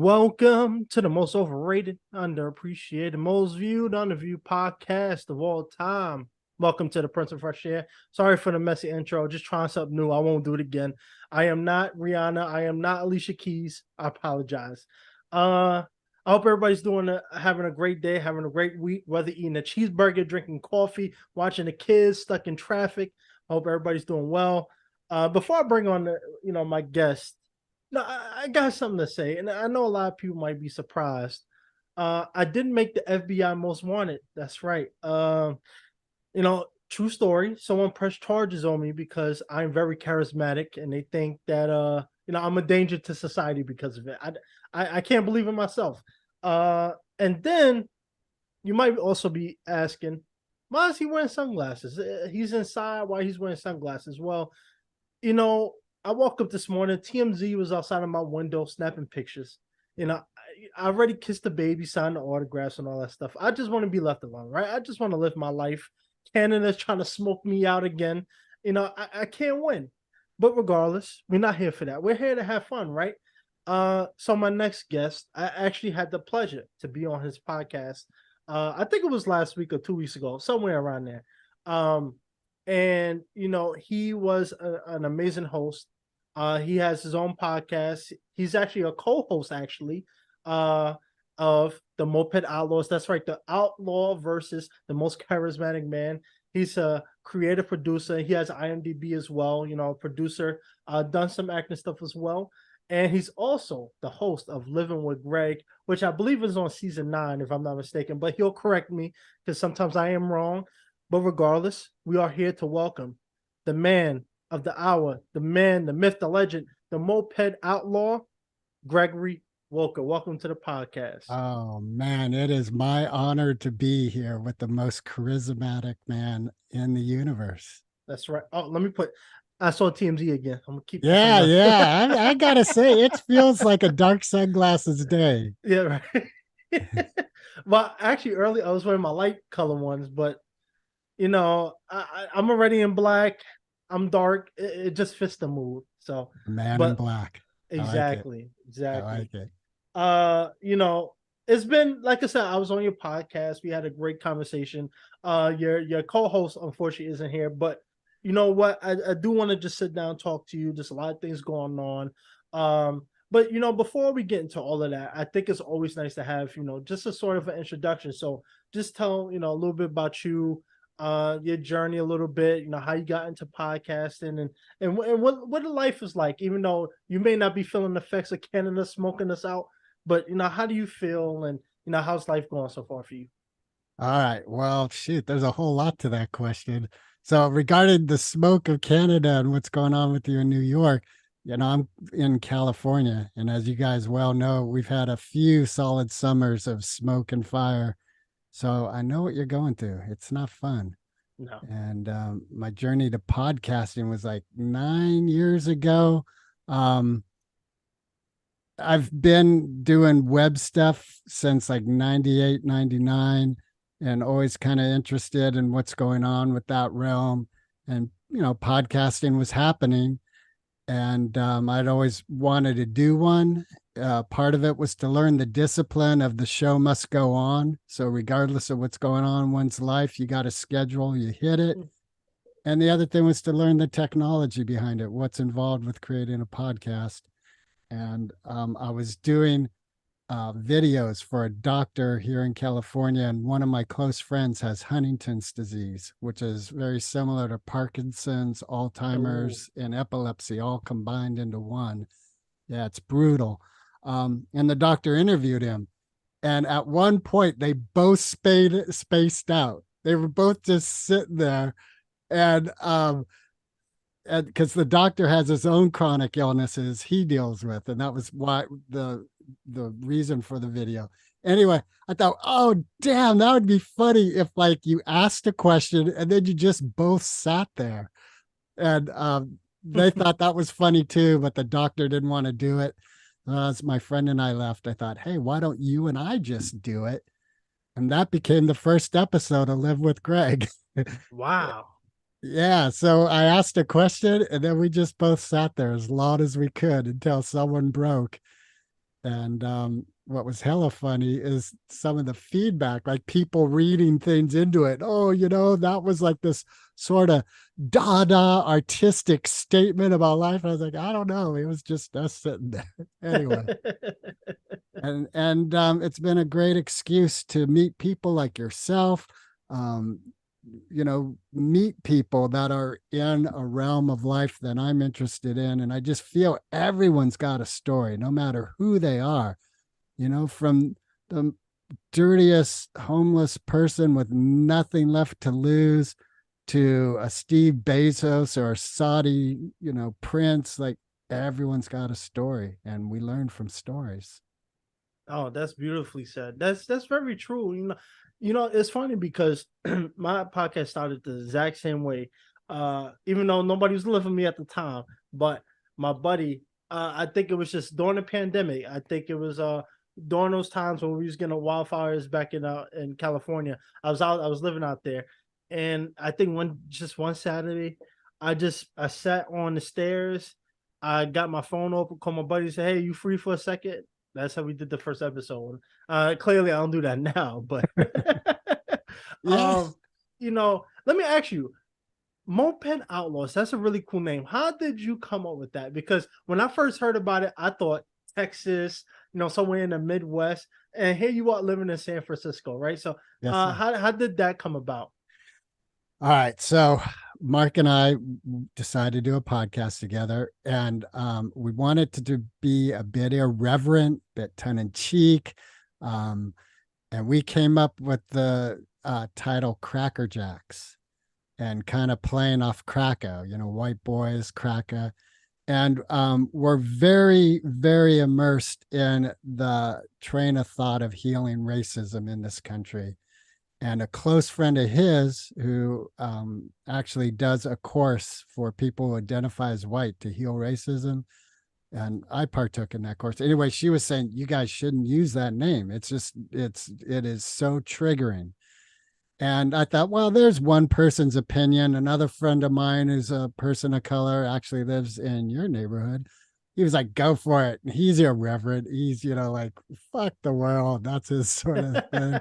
Welcome to the most overrated, underappreciated, most viewed, underviewed podcast of all time. Welcome to the Prince of Fresh Air. Sorry for the messy intro. Just trying something new. I won't do it again. I am not Rihanna. I am not Alicia Keys. I apologize. I hope everybody's having a great day, having a great week, whether eating a cheeseburger, drinking coffee, watching the kids, stuck in traffic. I hope everybody's doing well. Before I bring on my guest, no, I got something to say, and I know a lot of people might be surprised. I didn't make the FBI most wanted. That's right. True story. Someone pressed charges on me because I'm very charismatic, and they think that I'm a danger to society because of it. I can't believe it myself. And then you might also be asking, why is he wearing sunglasses? He's inside. Why he's wearing sunglasses? Well, I woke up this morning, TMZ was outside of my window snapping pictures. I already kissed the baby, signed the autographs and all that stuff. I just want to be left alone, right? I just want to live my life. Canada's trying to smoke me out again. I can't win. But regardless, we're not here for that. We're here to have fun, right? So my next guest, I actually had the pleasure to be on his podcast. I think it was last week or 2 weeks ago, somewhere around there. And he was an amazing host. He has his own podcast. He's actually a co-host of the Moped Outlaws. That's right, the Outlaw versus the most charismatic man. He's a creative producer. He has IMDb as well, producer, done some acting stuff as well. And he's also the host of Living with Greg, which I believe is on season 9, if I'm not mistaken, but he'll correct me because sometimes I am wrong. But regardless, we are here to welcome the man of the hour, the man, the myth, the legend, the Moped Outlaw, Gregory Wilker. Welcome to the podcast. Oh, man, it is my honor to be here with the most charismatic man in the universe. That's right. Oh, I saw TMZ again. I'm going to keep Yeah. I got to say, it feels like a dark sunglasses day. Yeah, right. Well, actually, early I was wearing my light color ones, but I'm already in black. I'm dark. It just fits the mood. So man in black. Exactly. I like it. It's been, like I said, I was on your podcast. We had a great conversation. Your co-host unfortunately isn't here, but you know what? I do want to just sit down and talk to you. There's a lot of things going on. But before we get into all of that, I think it's always nice to have, just a sort of an introduction. So just tell, a little bit about you, your journey a little bit, how you got into podcasting and what the life is like, even though you may not be feeling the effects of Canada smoking us out, but how do you feel, and how's life going so far for you? All right. Well, shoot, there's a whole lot to that question. So regarding the smoke of Canada and what's going on with you in New York, I'm in California, and as you guys well know, we've had a few solid summers of smoke and fire. So I know what you're going through. It's not fun. No. And my journey to podcasting was like 9 years ago. I've been doing web stuff since like 98, 99, and always kind of interested in what's going on with that realm. And, podcasting was happening. And I'd always wanted to do one. Part of it was to learn the discipline of the show must go on. So regardless of what's going on in one's life, you got a schedule, you hit it. And the other thing was to learn the technology behind it, what's involved with creating a podcast. And I was doing videos for a doctor here in California, and one of my close friends has Huntington's disease, which is very similar to Parkinson's, Alzheimer's, and epilepsy all combined into one. Yeah, it's brutal. And the doctor interviewed him, and at one point they both spaced out. They were both just sitting there, and because the doctor has his own chronic illnesses he deals with, and that was why the reason for the video. Anyway, I thought, oh damn, that would be funny if like you asked a question and then you just both sat there, and they thought that was funny too, but the doctor didn't want to do it. As my friend and I left, I thought, hey, why don't you and I just do it? And that became the first episode of Live with Greg. Wow. Yeah, so I asked a question, and then we just both sat there as long as we could until someone broke. And what was hella funny is some of the feedback, like people reading things into it. Oh, that was like this sort of Dada artistic statement about life. I was like, I don't know. It was just us sitting there. Anyway. And it's been a great excuse to meet people like yourself, um, meet people that are in a realm of life that I'm interested in. And I just feel everyone's got a story, no matter who they are, from the dirtiest homeless person with nothing left to lose to a Steve Bezos or a Saudi, prince. Like, everyone's got a story, and we learn from stories. Oh, that's beautifully said. That's very true. It's funny because my podcast started the exact same way. Even though nobody was living with me at the time, but my buddy, I think it was just during the pandemic. I think it was during those times when we was getting wildfires back in California. I was living out there, and I think one Saturday, I sat on the stairs. I got my phone open, called my buddy, said, "Hey, you free for a second?" That's how we did the first episode. Clearly I don't do that now, but Yeah. Let me ask you, Moped Outlaws, that's a really cool name. How did you come up with that? Because when I first heard about it, I thought Texas, somewhere in the Midwest, and here you are living in San Francisco, right? So Yes, how did that come about? all right. So Mark and I decided to do a podcast together, and we wanted to be a bit irreverent, a bit tongue in cheek. And we came up with the title Cracker Jacks, and kind of playing off Krakow, white boys, Krakow. And we're very, very immersed in the train of thought of healing racism in this country. And a close friend of his who actually does a course for people who identify as white to heal racism. And I partook in that course. Anyway, she was saying, you guys shouldn't use that name. It is so triggering. And I thought, well, there's one person's opinion. Another friend of mine who's a person of color actually lives in your neighborhood. He was like, go for it. He's irreverent. He's, like, fuck the world. That's his sort of thing.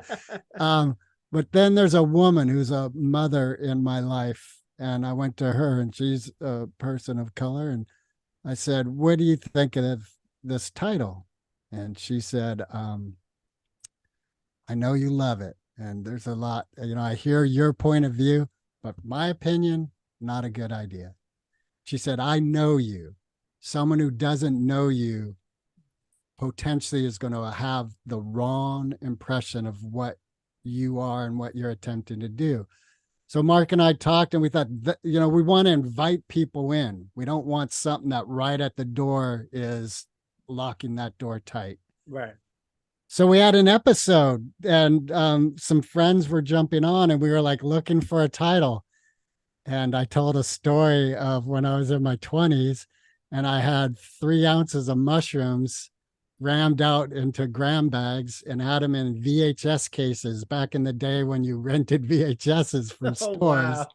But then there's a woman who's a mother in my life. And I went to her, and she's a person of color. And I said, what do you think of this title? And she said, I know you love it. And there's a lot, I hear your point of view, but my opinion, not a good idea. She said, I know you. Someone who doesn't know you potentially is going to have the wrong impression of what you are and what you're attempting to do. So Mark and I talked, and we thought, we want to invite people in. We don't want something that right at the door is locking that door tight. Right. So we had an episode, and some friends were jumping on, and we were like looking for a title. And I told a story of when I was in my 20s, and I had 3 ounces of mushrooms rammed out into gram bags and had them in VHS cases back in the day when you rented VHSs from stores. Wow.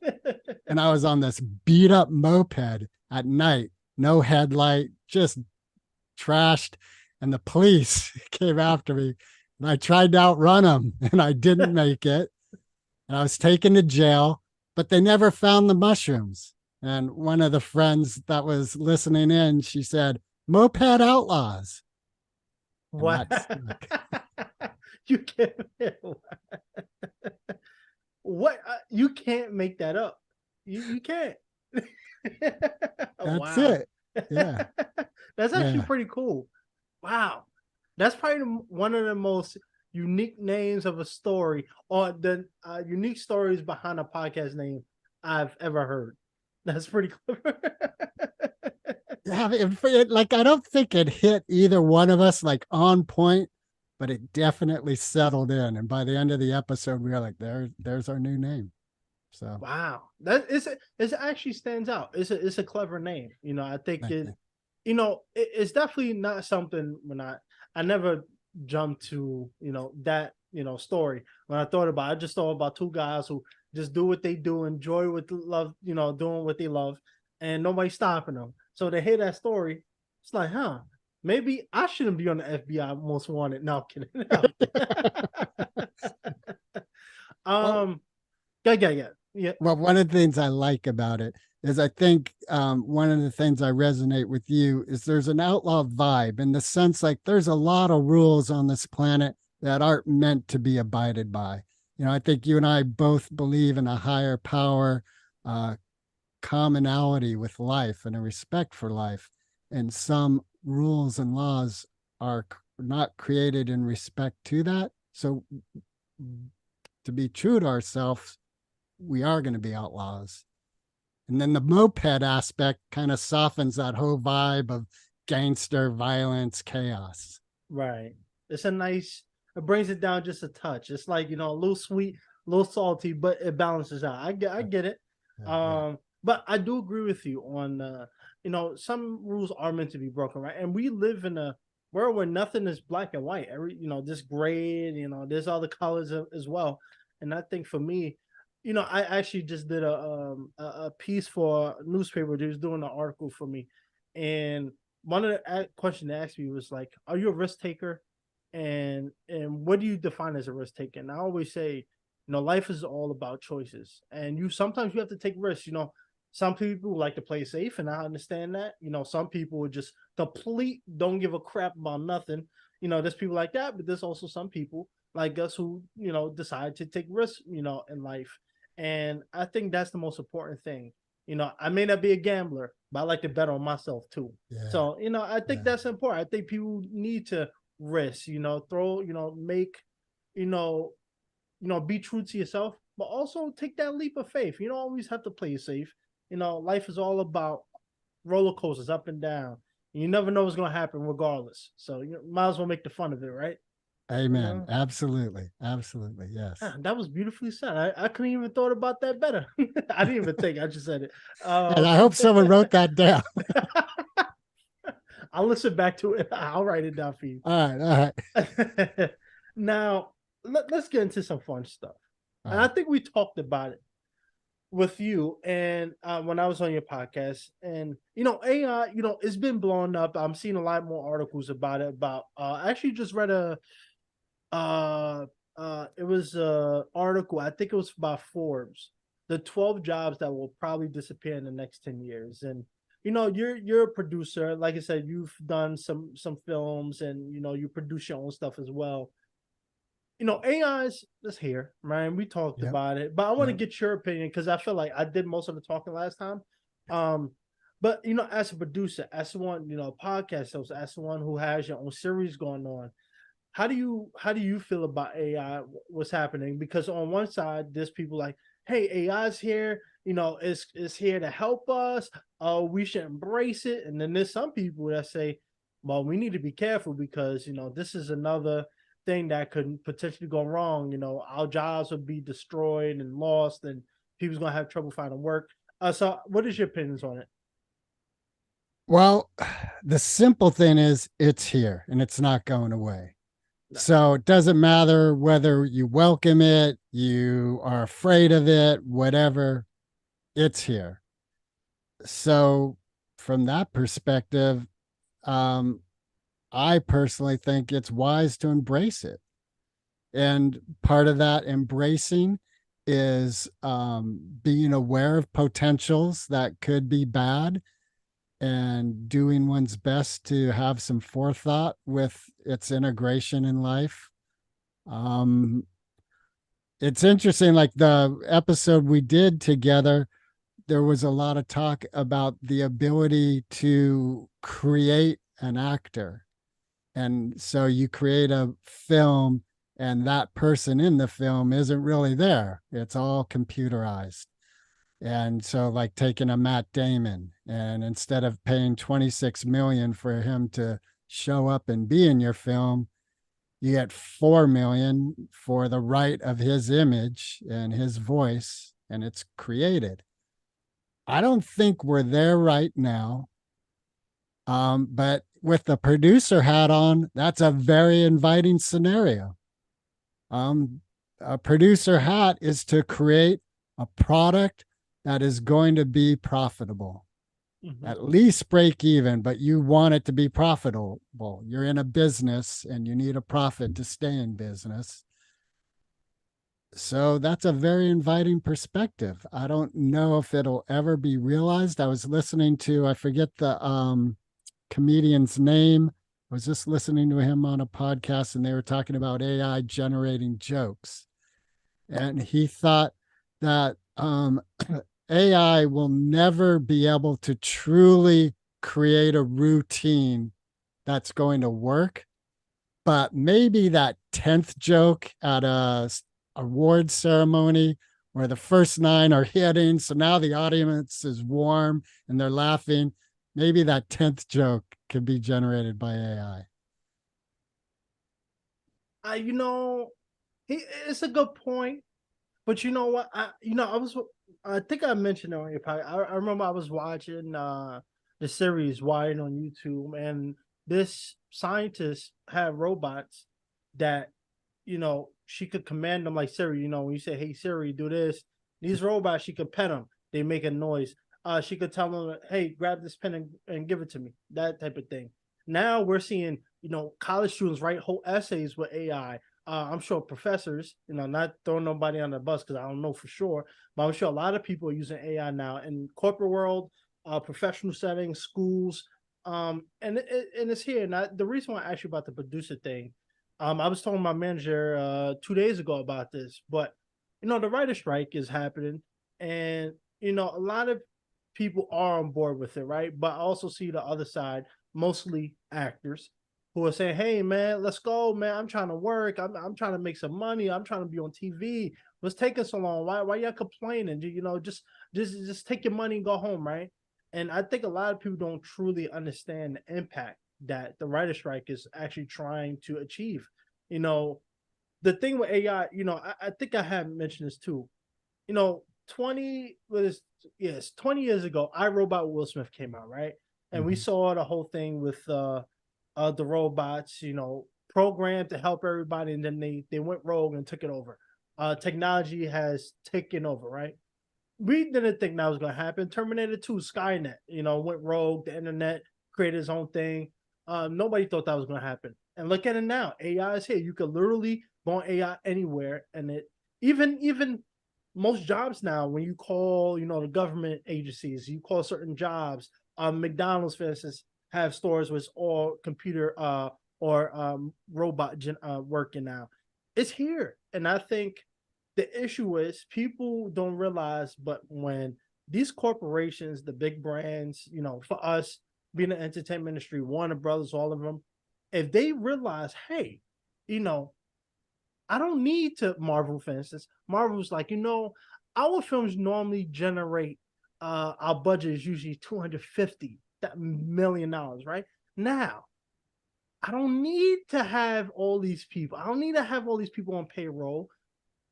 And I was on this beat up moped at night, no headlight, just trashed. And the police came after me, and I tried to outrun them, and I didn't make it. And I was taken to jail, but they never found the mushrooms. And one of the friends that was listening in, she said, Moped Outlaws. What? You can't. What? You can't make that up. You can't. That's it. Yeah. That's actually pretty cool. Wow. That's probably one of the most unique names of a story, or the unique stories behind a podcast name I've ever heard. That's pretty clever. Yeah, like, I don't think it hit either one of us like on point, but it definitely settled in. And by the end of the episode, we were like, there's our new name. So wow, that is it actually stands out. It's a clever name. I think it's definitely not something when I never jumped to that story. When I thought about it, I just thought about 2 guys who just do what they do, enjoy what they love, doing what they love, and nobody's stopping them. So to hear that story, it's like, huh, maybe I shouldn't be on the FBI most wanted. No, I'm kidding. No, I'm kidding. Well, Yeah. well, one of the things I like about it is I think one of the things I resonate with you is there's an outlaw vibe in the sense like there's a lot of rules on this planet that aren't meant to be abided by. I think you and I both believe in a higher power, uh, commonality with life and a respect for life. And some rules and laws are not created in respect to that. So to be true to ourselves, we are going to be outlaws. And then the moped aspect kind of softens that whole vibe of gangster violence, chaos. Right. It's a nice, it brings it down just a touch. It's like, a little sweet, a little salty, but it balances out. I get it. Yeah. But I do agree with you on, some rules are meant to be broken, right? And we live in a world where nothing is black and white. This gray, there's all the colors as well. And I think for me, I actually just did a piece for a newspaper. They was doing an article for me, and one of the questions they asked me was like, "Are you a risk taker?" And what do you define as a risk taker? And I always say, life is all about choices, and sometimes you have to take risks. Some people like to play safe, and I understand that. Some people would just don't give a crap about nothing. There's people like that, but there's also some people like us who decide to take risks, in life. And I think that's the most important thing. I may not be a gambler, but I like to bet on myself too. Yeah. So, I think that's important. I think people need to risk, throw, make, you know, be true to yourself, but also take that leap of faith. You don't always have to play it safe. Life is all about roller coasters up and down. And you never know what's going to happen regardless. So you might as well make the fun of it, right? Amen. Absolutely. Absolutely. Yes. That was beautifully said. I couldn't even thought about that better. I didn't even think. I just said it. And I hope someone wrote that down. I'll listen back to it. I'll write it down for you. All right. All right. Now, let's get into some fun stuff. And I think we talked about it with you and when I was on your podcast. And, AI, it's been blown up. I'm seeing a lot more articles about it. I actually just read it was a article, I think it was about Forbes, the 12 jobs that will probably disappear in the next 10 years. And you're a producer. Like I said, you've done some films, and you produce your own stuff as well. AI is here, right? We talked about it, but I want to get your opinion because I feel like I did most of the talking last time. But as a producer, as one, podcast host, as one who has your own series going on, how do you feel about AI? What's happening? Because on one side, there's people like, hey, AI's here, it's here to help us. We should embrace it. And then there's some people that say, well, we need to be careful because this is another thing that could potentially go wrong. Our jobs would be destroyed and lost, and people's gonna have trouble finding work. So what is your opinions on it? Well, the simple thing is it's here and it's not going away. So it doesn't matter whether you welcome it, you are afraid of it, whatever, it's here. So from that perspective, I personally think it's wise to embrace it. And part of that embracing is being aware of potentials that could be bad and doing one's best to have some forethought with its integration in life. It's interesting, like the episode we did together, there was a lot of talk about the ability to create an actor. And so you create a film and that person in the film isn't really there. It's all computerized. And so like taking a Matt Damon, and instead of paying 26 million for him to show up and be in your film, you get 4 million for the right of his image and his voice, and it's created. I don't think we're there right now. But with the producer hat on, that's a very inviting scenario. A producer hat is to create a product that is going to be profitable. Hmm. at least break even, but you want it to be profitable. You're in a business and you need a profit to stay in business. So that's a very inviting perspective. I don't know if it'll ever be realized. I was listening to, I forget the comedian's name. I was just listening to him on a podcast and they were talking about AI generating jokes. And he thought that AI will never be able to truly create a routine that's going to work. But maybe that 10th joke at a award ceremony where the first nine are hitting, so now the audience is warm and they're laughing. Maybe that 10th joke can be generated by AI. You know, it's a good point, but you know what? I think I mentioned it on your podcast. I remember I was watching the series Wired on YouTube, and this scientist had robots that, she could command them like Siri. When you say, "Hey Siri, do this," these robots, she could pet them. They make a noise. She could tell them, "Hey, grab this pen and give it to me." That type of thing. Now we're seeing, college students write whole essays with AI. I'm sure professors, not throwing nobody on the bus because I don't know for sure, but I'm sure a lot of people are using AI now in corporate world, professional settings, schools, and it's here. And the reason why I asked you about the producer thing, I was talking to my manager 2 days ago about this, but the writer strike is happening, and a lot of people are on board with it, right? But I also see the other side, mostly actors, who are saying, "Hey, man, let's go, man. I'm trying to work. I'm trying to make some money. I'm trying to be on TV. What's taking so long? Why y'all complaining? Just take your money and go home, right?" And I think a lot of people don't truly understand the impact that the writer strike is actually trying to achieve. You know, the thing with AI, I think I have mentioned this too. 20 was yes, 20 years ago, I Robot Will Smith came out, right? And we Mhm. saw the whole thing with the robots, programmed to help everybody, and then they went rogue and took it over. Technology has taken over, right? We didn't think that was gonna happen. Terminator 2, Skynet, went rogue, the internet created its own thing. Nobody thought that was gonna happen. And look at it now. AI is here. You could literally go on AI anywhere, and it even most jobs now, when you call, the government agencies, you call certain jobs. McDonald's, for instance, have stores with all computer or robot working now. It's here, and I think the issue is people don't realize, but when these corporations, the big brands, for us being in the entertainment industry, Warner Brothers, all of them, if they realize, hey, you know, I don't need to Marvel, for instance. Marvel's like, our films normally generate our budget is usually $250 million, right? Now, I don't need to have all these people. I don't need to have all these people on payroll.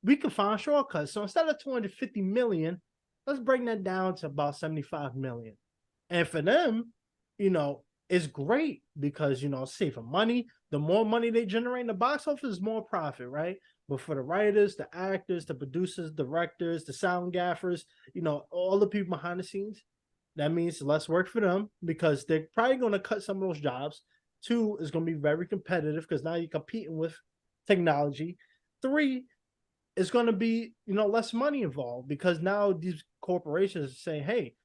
We can find shortcuts. So instead of 250 million, let's bring that down to about 75 million. And for them, it's great because, saving money. The more money they generate in the box office, more profit, right? But for the writers, the actors, the producers, directors, the sound gaffers, all the people behind the scenes, that means less work for them because they're probably going to cut some of those jobs. Two, is going to be very competitive because now you're competing with technology. Three, it's going to be less money involved because now these corporations are saying, "Hey,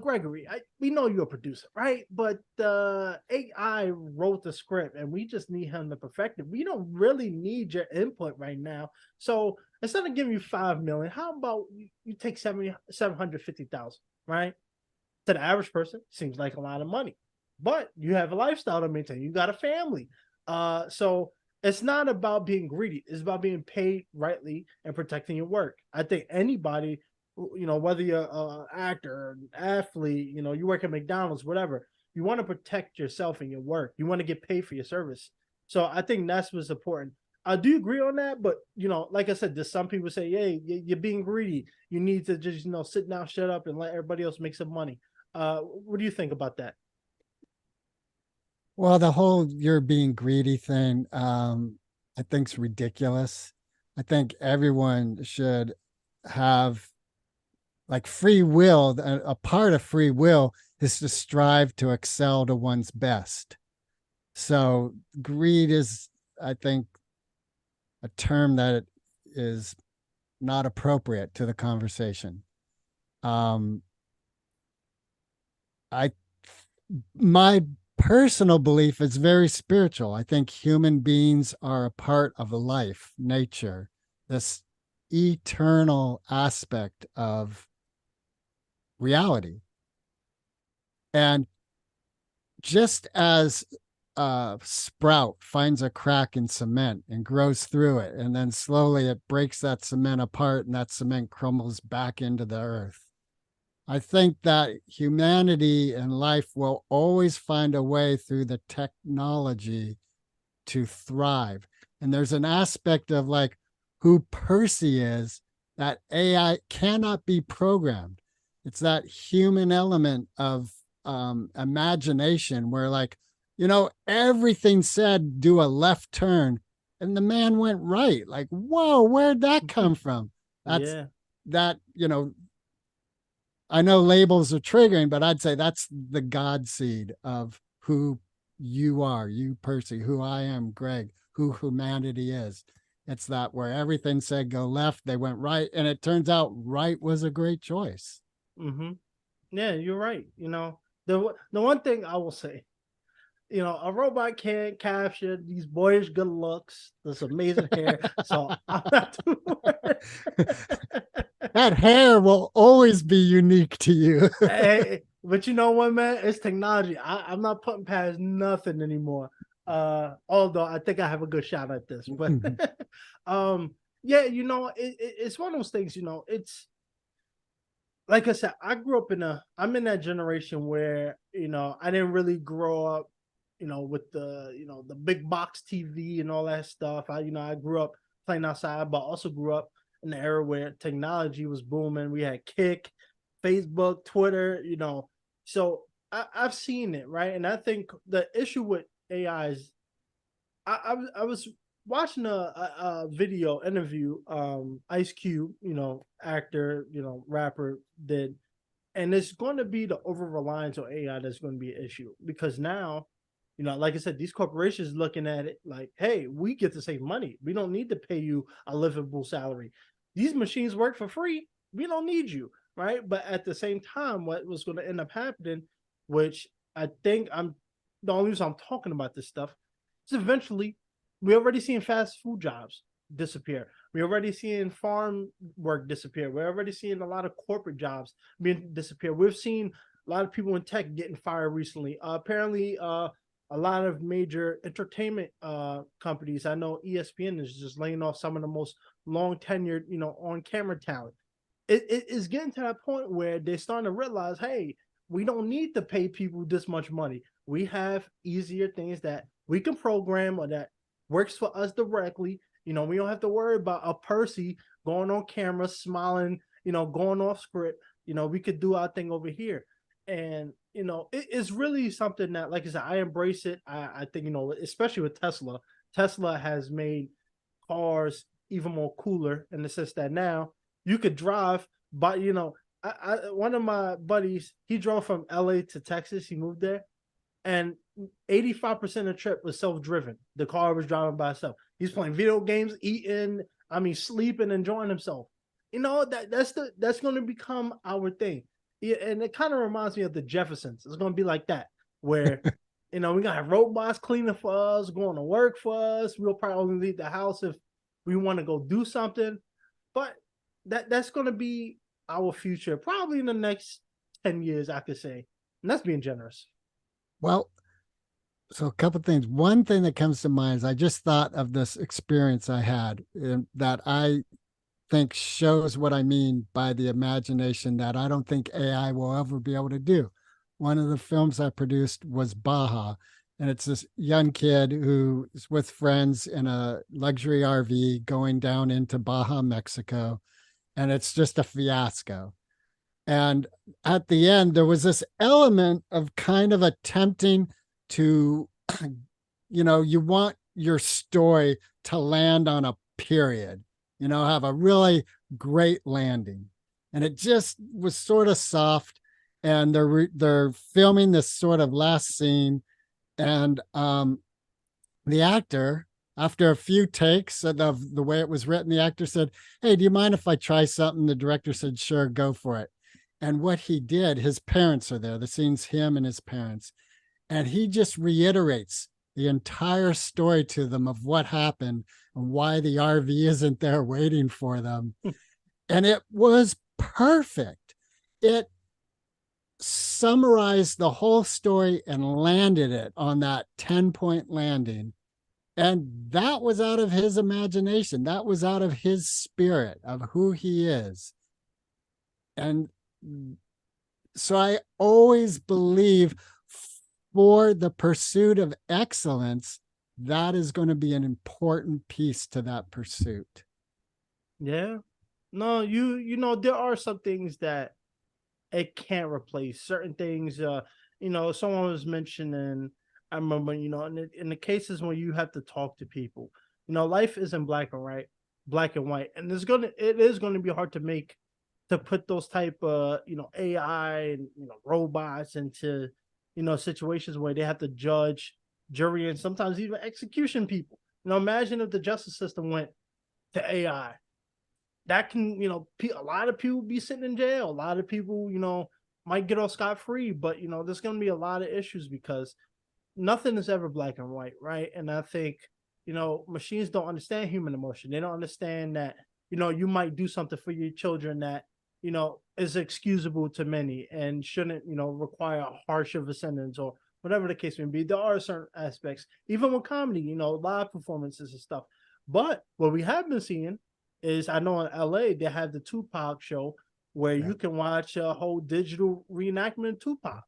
Gregory, we know you're a producer, right? But AI wrote the script and we just need him to perfect it. We don't really need your input right now. So instead of giving you 5 million, how about you take 750,000, right? To the average person, seems like a lot of money, but you have a lifestyle to maintain. You got a family, so it's not about being greedy. It's about being paid rightly and protecting your work. I think anybody, whether you're an actor, an athlete, you work at McDonald's, whatever, you want to protect yourself and your work. You want to get paid for your service. So I think that's what's important. I do agree on that, but like I said, there's some people say, "Hey, you're being greedy. You need to just sit down, shut up, and let everybody else make some money." What do you think about that? Well, the whole you're being greedy thing, I think's ridiculous. I think everyone should have like free will, a part of free will is to strive to excel to one's best. So greed is, I think, a term that is not appropriate to the conversation. I my personal belief is very spiritual. I think human beings are a part of life, nature, this eternal aspect of reality. And just as a sprout finds a crack in cement and grows through it, and then slowly it breaks that cement apart and that cement crumbles back into the earth, I think that humanity and life will always find a way through the technology to thrive. And there's an aspect of like who Percy is that AI cannot be programmed. It's that human element of imagination where, like, everything said do a left turn and the man went right. Like, whoa, where'd that come from? That's Yeah. that, I know labels are triggering, but I'd say that's the God seed of who you are, you Percy, who I am, Greg, who humanity is. It's that where everything said go left, they went right, and it turns out right was a great choice. Mm-hmm. Yeah, you're right. The one thing I will say, a robot can't capture these boyish good looks, this amazing hair. So I'm not too worried. That hair will always be unique to you. Hey, but you know what, man? It's technology. I'm not putting past nothing anymore. Although I think I have a good shot at this, but yeah, it's one of those things. It's like I said, I'm in that generation where I didn't really grow up, with the big box TV and all that stuff. I grew up playing outside, but also grew up in the era where technology was booming. We had Kick, Facebook, Twitter, so I've seen it, right? And I think the issue with AI is I was watching a video interview Ice Cube, actor, rapper did, and it's going to be the over reliance on AI that's going to be an issue because now, like I said, these corporations looking at it like, hey, we get to save money. We don't need to pay you a livable salary. These machines work for free. We don't need you, right? But at the same time, what was going to end up happening, which I think the only reason I'm talking about this stuff is eventually we're already seeing fast food jobs disappear. We're already seeing farm work disappear. We're already seeing a lot of corporate jobs being disappear. We've seen a lot of people in tech getting fired recently. Apparently, a lot of major entertainment companies. I know ESPN is just laying off some of the most long tenured, on camera talent. It is getting to that point where they're starting to realize, hey, we don't need to pay people this much money. We have easier things that we can program or that works for us directly. We don't have to worry about a Percy going on camera, smiling, going off script. We could do our thing over here. And, it's really something that, like I said, I embrace it. I think, especially with Tesla, Tesla has made cars even more cooler in the sense that now you could drive, but, one of my buddies, he drove from LA to Texas. He moved there. And 85% of the trip was self-driven. The car was driving by itself. He's playing video games, eating, sleeping, enjoying himself. That's going to become our thing. Yeah, and it kind of reminds me of the Jeffersons. It's going to be like that, where we got have robots cleaning for us, going to work for us. We'll probably only leave the house if we want to go do something. But that's going to be our future, probably in the next 10 years, I could say. And that's being generous. Well, so a couple of things. One thing that comes to mind is I just thought of this experience I had that I think shows what I mean by the imagination that I don't think AI will ever be able to do. One of the films I produced was Baja, and it's this young kid who is with friends in a luxury RV going down into Baja, Mexico, and it's just a fiasco. And at the end, there was this element of kind of attempting to, you want your story to land on a period, have a really great landing. and it just was sort of soft. And they're filming this sort of last scene, and the actor, after a few takes of the way it was written, the actor said, "Hey, do you mind if I try something?" The director said, "Sure, go for it." And what he did, his parents are there. The scene's him and his parents. And he just reiterates the entire story to them of what happened and why the RV isn't there waiting for them. And it was perfect. It summarized the whole story and landed it on that 10-point landing. And that was out of his imagination. That was out of his spirit of who he is. And so I always believe, for the pursuit of excellence, that is going to be an important piece to that pursuit. Yeah. No, you know, there are some things that it can't replace. Certain things, someone was mentioning, I remember, in the cases when you have to talk to people, life isn't black and white. And it is gonna be hard to put those type of, AI and, robots into, situations where they have to judge, jury, and sometimes even execution people. Imagine if the justice system went to AI. That can, a lot of people be sitting in jail. A lot of people, might get off scot-free, but, there's going to be a lot of issues because nothing is ever black and white, right? And I think, machines don't understand human emotion. They don't understand that, you might do something for your children that, is excusable to many and shouldn't, require a harsh of a sentence or whatever the case may be. There are certain aspects, even with comedy, live performances and stuff. But what we have been seeing is, I know in LA, they have the Tupac show where you can watch a whole digital reenactment of Tupac.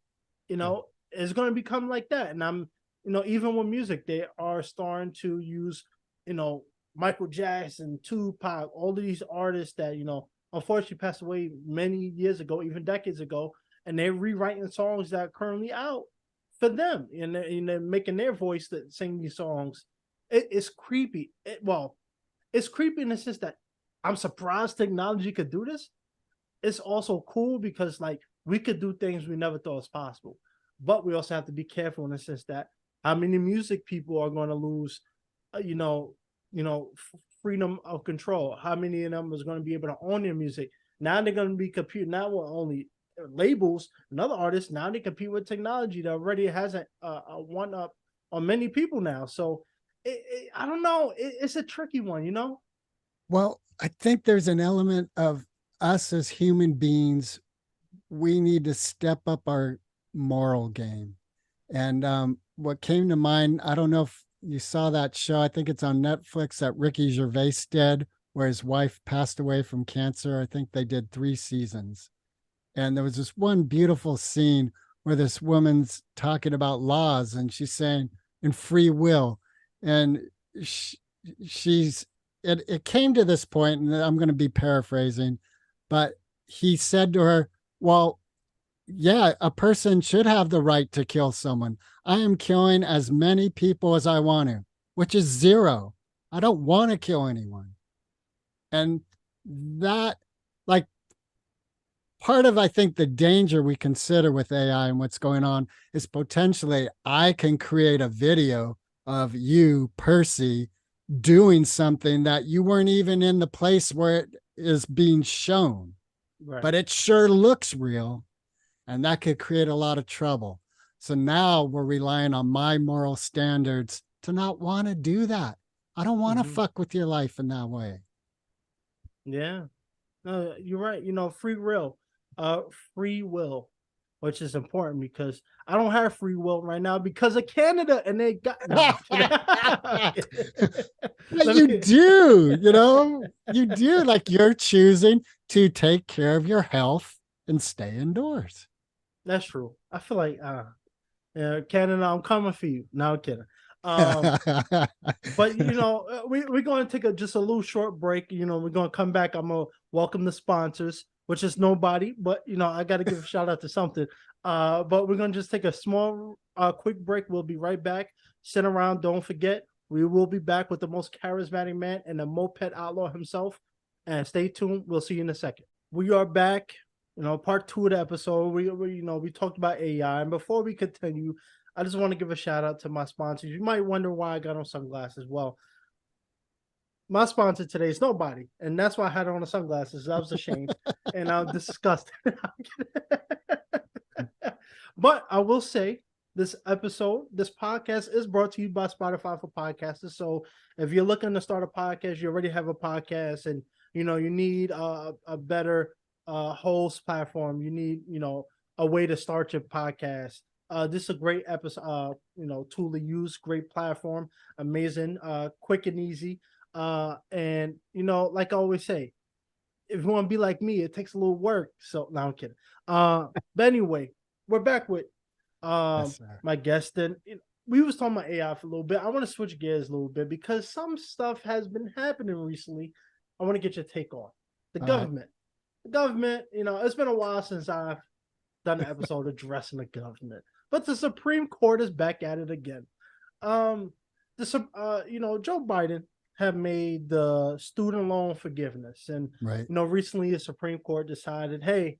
It's going to become like that. And I'm, even with music, they are starting to use, Michael Jackson, Tupac, all of these artists that, unfortunately passed away many years ago, even decades ago, and they're rewriting songs that are currently out for them, and they're making their voice to sing these songs. It's creepy. It's creepy in the sense that I'm surprised technology could do this. It's also cool because, like, we could do things we never thought was possible, but we also have to be careful in the sense that how many music people are going to lose, freedom of control. How many of them is going to be able to own their music? Now they're going to be computing. Now we're only labels and other artists. Now they compete with technology that already has a one up on many people now. So I don't know. It's a tricky one. Well, I think there's an element of us as human beings. We need to step up our moral game. And what came to mind, I don't know if you saw that show. I think it's on Netflix that Ricky Gervais did, where his wife passed away from cancer. I think they did 3 seasons. And there was this one beautiful scene where this woman's talking about laws and she's saying, in free will. And it came to this point, and I'm going to be paraphrasing, but he said to her, well, yeah, a person should have the right to kill someone. I am killing as many people as I want to, which is 0. I don't want to kill anyone. And that, like, part of, I think, the danger we consider with AI and what's going on is potentially I can create a video of you, Percy, doing something that you weren't even in the place where it is being shown, right, but it sure looks real. And that could create a lot of trouble. So now we're relying on my moral standards to not want to do that. I don't want to fuck with your life in that way. Yeah. No, you're right. Free will, which is important because I don't have free will right now because of Canada, and they got you do, you do, like, you're choosing to take care of your health and stay indoors. That's true. I feel like Canada, I'm coming for you. No, I'm kidding. But we're going to take just a little short break. We're going to come back. I'm going to welcome the sponsors, which is nobody, but I got to give a shout out to something. But we're going to just take a small quick break. We'll be right back. Sit around. Don't forget, we will be back with the most charismatic man and the Moped Outlaw himself. And stay tuned. We'll see you in a second. We are back. Part two of the episode. We talked about AI, and before we continue, I just want to give a shout out to my sponsors. You might wonder why I got on sunglasses. Well, my sponsor today is nobody, and that's why I had on the sunglasses. I was ashamed and I'm disgusted. But I will say this podcast is brought to you by Spotify for podcasters. So if you're looking to start a podcast, you already have a podcast, and you need a better host platform. You need a way to start your podcast. This is a great episode. Tool to use, great platform, amazing, quick and easy. And like I always say, if you want to be like me, it takes a little work. So no, I'm kidding. But anyway, we're back with Yes, my guest. And we was talking about AI for a little bit. I want to switch gears a little bit because some stuff has been happening recently. I want to get your take on the All government. The government, it's been a while since I've done an episode addressing the government, but the Supreme Court is back at it again. Joe Biden have made the student loan forgiveness, and right. recently the Supreme Court decided, hey,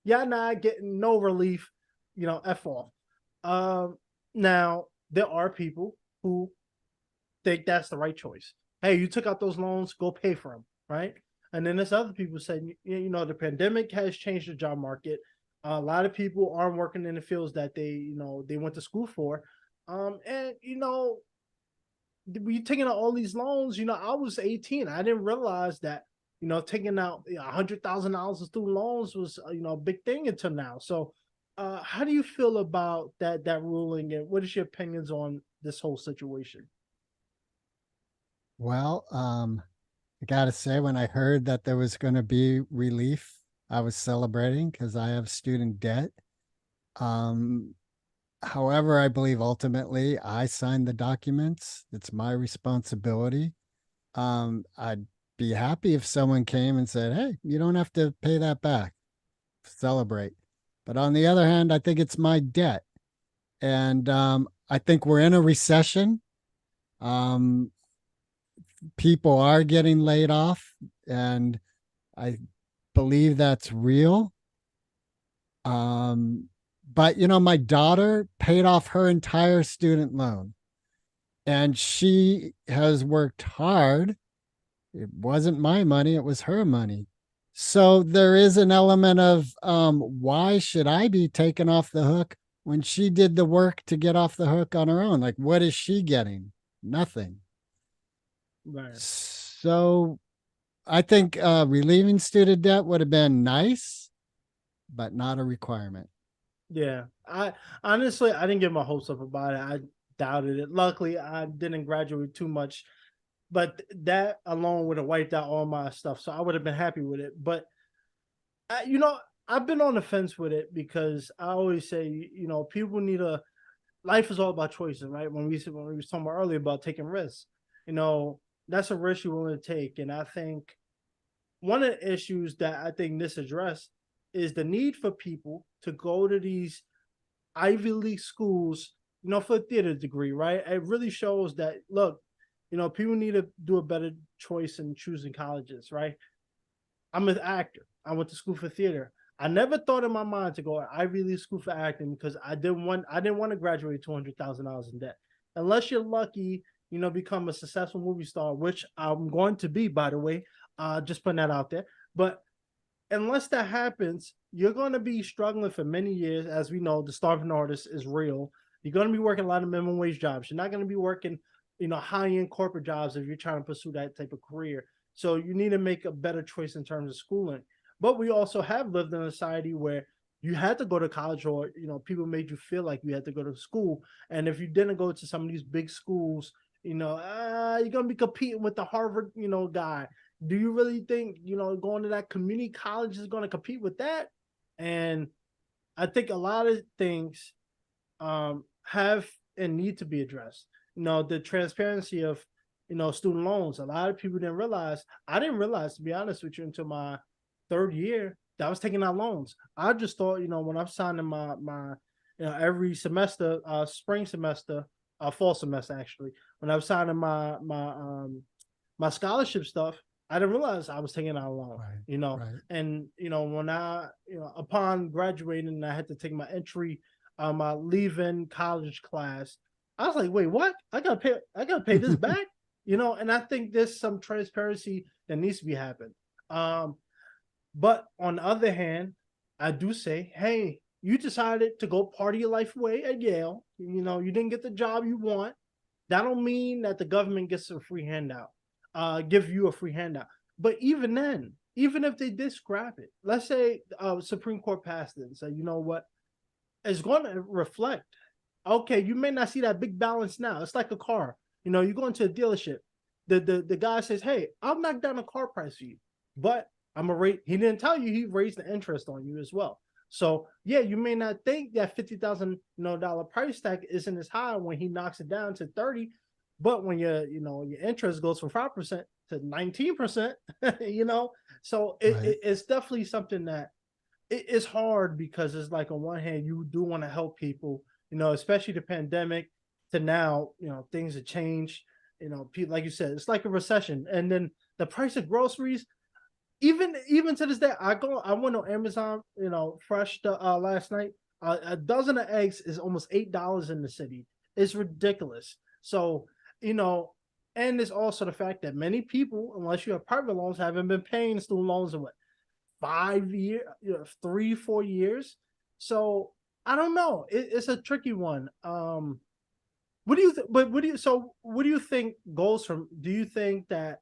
y'all not getting no relief, f off. Now there are people who think that's the right choice. Hey, you took out those loans, go pay for them, right? And then there's other people saying, the pandemic has changed the job market. A lot of people aren't working in the fields that they went to school for. And we taking out all these loans. I was 18. I didn't realize that, taking out $100,000 of student loans was, a big thing until now. So, how do you feel about that ruling, and what is your opinions on this whole situation? Well, I gotta say, when I heard that there was going to be relief, I was celebrating because I have student debt. Um, However, I believe ultimately I signed the documents. It's my responsibility. I'd be happy if someone came and said, "Hey, you don't have to pay that back. Celebrate." But on the other hand, I think it's my debt, and I think we're in a recession. Um, People are getting laid off, and I believe that's real. But my daughter paid off her entire student loan, and she has worked hard. It wasn't my money, it was her money. So there is an element of why should I be taken off the hook when she did the work to get off the hook on her own? Like, what is she getting? Nothing. Right. So I think relieving student debt would have been nice, but not a requirement. Yeah, I honestly I didn't get my hopes up about it. I doubted it. Luckily, I didn't graduate too much, but that alone would have wiped out all my stuff. So I would have been happy with it. But I've been on the fence with it because I always say, people need a life is all about choices, right? When we was talking about earlier about taking risks, that's a risk you're willing to take. And I think one of the issues that I think this addressed is the need for people to go to these Ivy League schools, for a theater degree, right? It really shows that, look, people need to do a better choice in choosing colleges, right? I'm an actor. I went to school for theater. I never thought in my mind to go to Ivy League school for acting because I didn't want to graduate $200,000 in debt. Unless you're lucky, become a successful movie star, which I'm going to be, by the way. Just putting that out there. But unless that happens, you're going to be struggling for many years. As we know, the starving artist is real. You're going to be working a lot of minimum wage jobs. You're not going to be working, high-end corporate jobs if you're trying to pursue that type of career. So you need to make a better choice in terms of schooling. But we also have lived in a society where you had to go to college, or people made you feel like you had to go to school. And if you didn't go to some of these big schools, you're going to be competing with the Harvard, guy. Do you really think, going to that community college is going to compete with that? And I think a lot of things have and need to be addressed. The transparency of, student loans. A lot of people didn't realize. I didn't realize, to be honest with you, until my third year that I was taking out loans. I just thought, when I'm signing my every semester, spring semester, fall semester actually, when I was signing my scholarship stuff, I didn't realize I was taking out a loan, Right. Right. and, when upon graduating, I had to take my my leaving college class. I was like, wait, what? I gotta pay this back, and I think there's some transparency that needs to be happening. But on the other hand, I do say, hey, you decided to go party your life away at Yale. You didn't get the job you want. That don't mean that the government gets a free handout, give you a free handout. But even then, even if they did scrap it, let's say Supreme Court passed it and said, you know what, it's going to reflect. Okay, you may not see that big balance now. It's like a car. You go into a dealership. The guy says, hey, I'll knock down the car price for you, but I'm a rate. He didn't tell you he raised the interest on you as well. So yeah, you may not think that $50,000 price tag isn't as high when he knocks it down to 30, but when your interest goes from 5% to 19%, so it's definitely something that it's hard, because it's like, on one hand you do want to help people, especially the pandemic to now, things have changed. People, like you said, it's like a recession, and then the price of groceries. Even to this day, I went on Amazon, fresh last night. A dozen of eggs is almost $8 in the city. It's ridiculous. So, and it's also the fact that many people, unless you have private loans, haven't been paying student loans in 5 years, 3, 4 years. So I don't know. It's a tricky one. What do you? What do you think goes from? Do you think that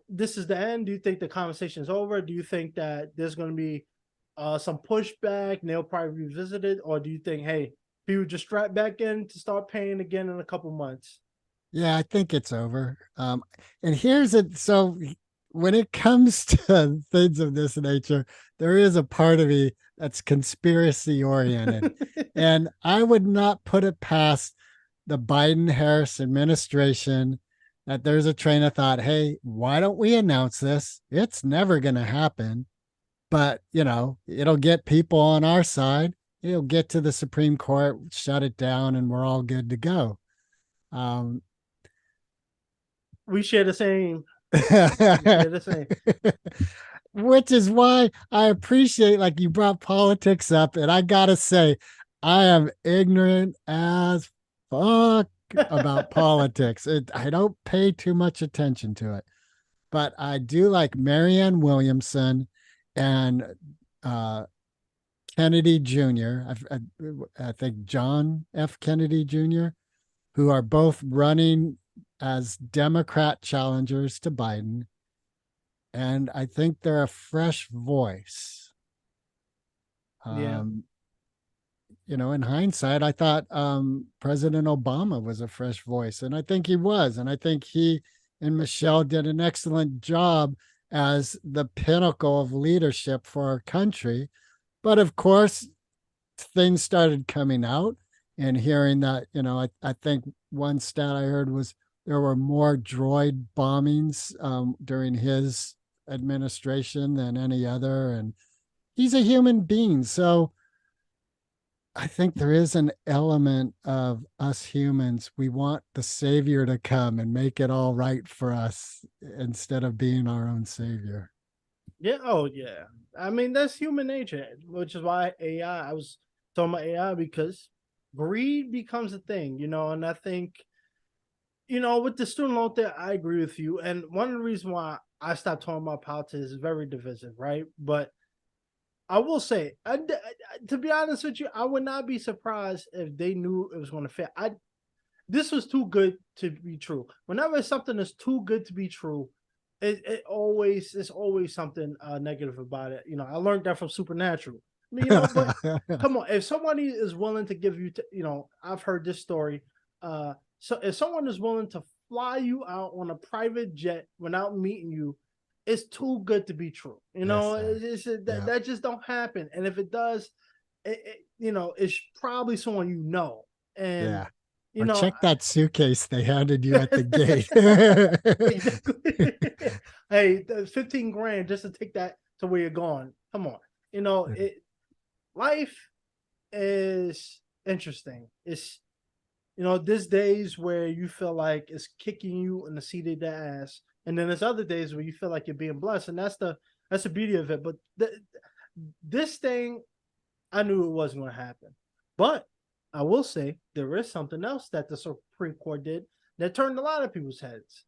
this is the end? Do you think the conversation is over? Do you think that there's going to be some pushback and they'll probably revisit it? Or do you think, hey, people just strap back in to start paying again in a couple months? Yeah, I think it's over. And here's it. So when it comes to things of this nature, there is a part of me that's conspiracy oriented. And I would not put it past the Biden Harris administration that there's a train of thought, hey, why don't we announce this? It's never going to happen. But, it'll get people on our side. It'll get to the Supreme Court, shut it down, and we're all good to go. We share the same. We share the same. Which is why I appreciate, like, you brought politics up, and I gotta say, I am ignorant as fuck about politics. I don't pay too much attention to it, but I do like Marianne Williamson and Kennedy Jr. I think John F. Kennedy Jr., who are both running as Democrat challengers to Biden. And I think they're a fresh voice. Yeah. In hindsight, I thought President Obama was a fresh voice, and I think he was. And I think he and Michelle did an excellent job as the pinnacle of leadership for our country. But of course, things started coming out, and hearing that, I think one stat I heard was there were more droid bombings during his administration than any other. And he's a human being. So I think there is an element of us humans. We want the savior to come and make it all right for us instead of being our own savior. Yeah. Oh, yeah. I mean, that's human nature, which is why AI, I was talking about AI, because greed becomes a thing, and I think, with the student loan thing, I agree with you. And one of the reasons why I stopped talking about politics is very divisive, right? But I will say, to be honest with you, I would not be surprised if they knew it was going to fail. This was too good to be true. Whenever something is too good to be true, it's always something negative about it. I learned that from Supernatural. But come on, if somebody is willing to give you, I've heard this story. So if someone is willing to fly you out on a private jet without meeting you, it's too good to be true. That just don't happen. And if it does, it's probably someone. And check that suitcase they handed you at the gate. Hey, 15 grand just to take that to where you're going. Come on. Life is interesting. It's, there's days where you feel like it's kicking you in the seat of the ass. And then there's other days where you feel like you're being blessed, and that's the beauty of it. But this thing, I knew it wasn't going to happen. But I will say there is something else that the Supreme Court did that turned a lot of people's heads.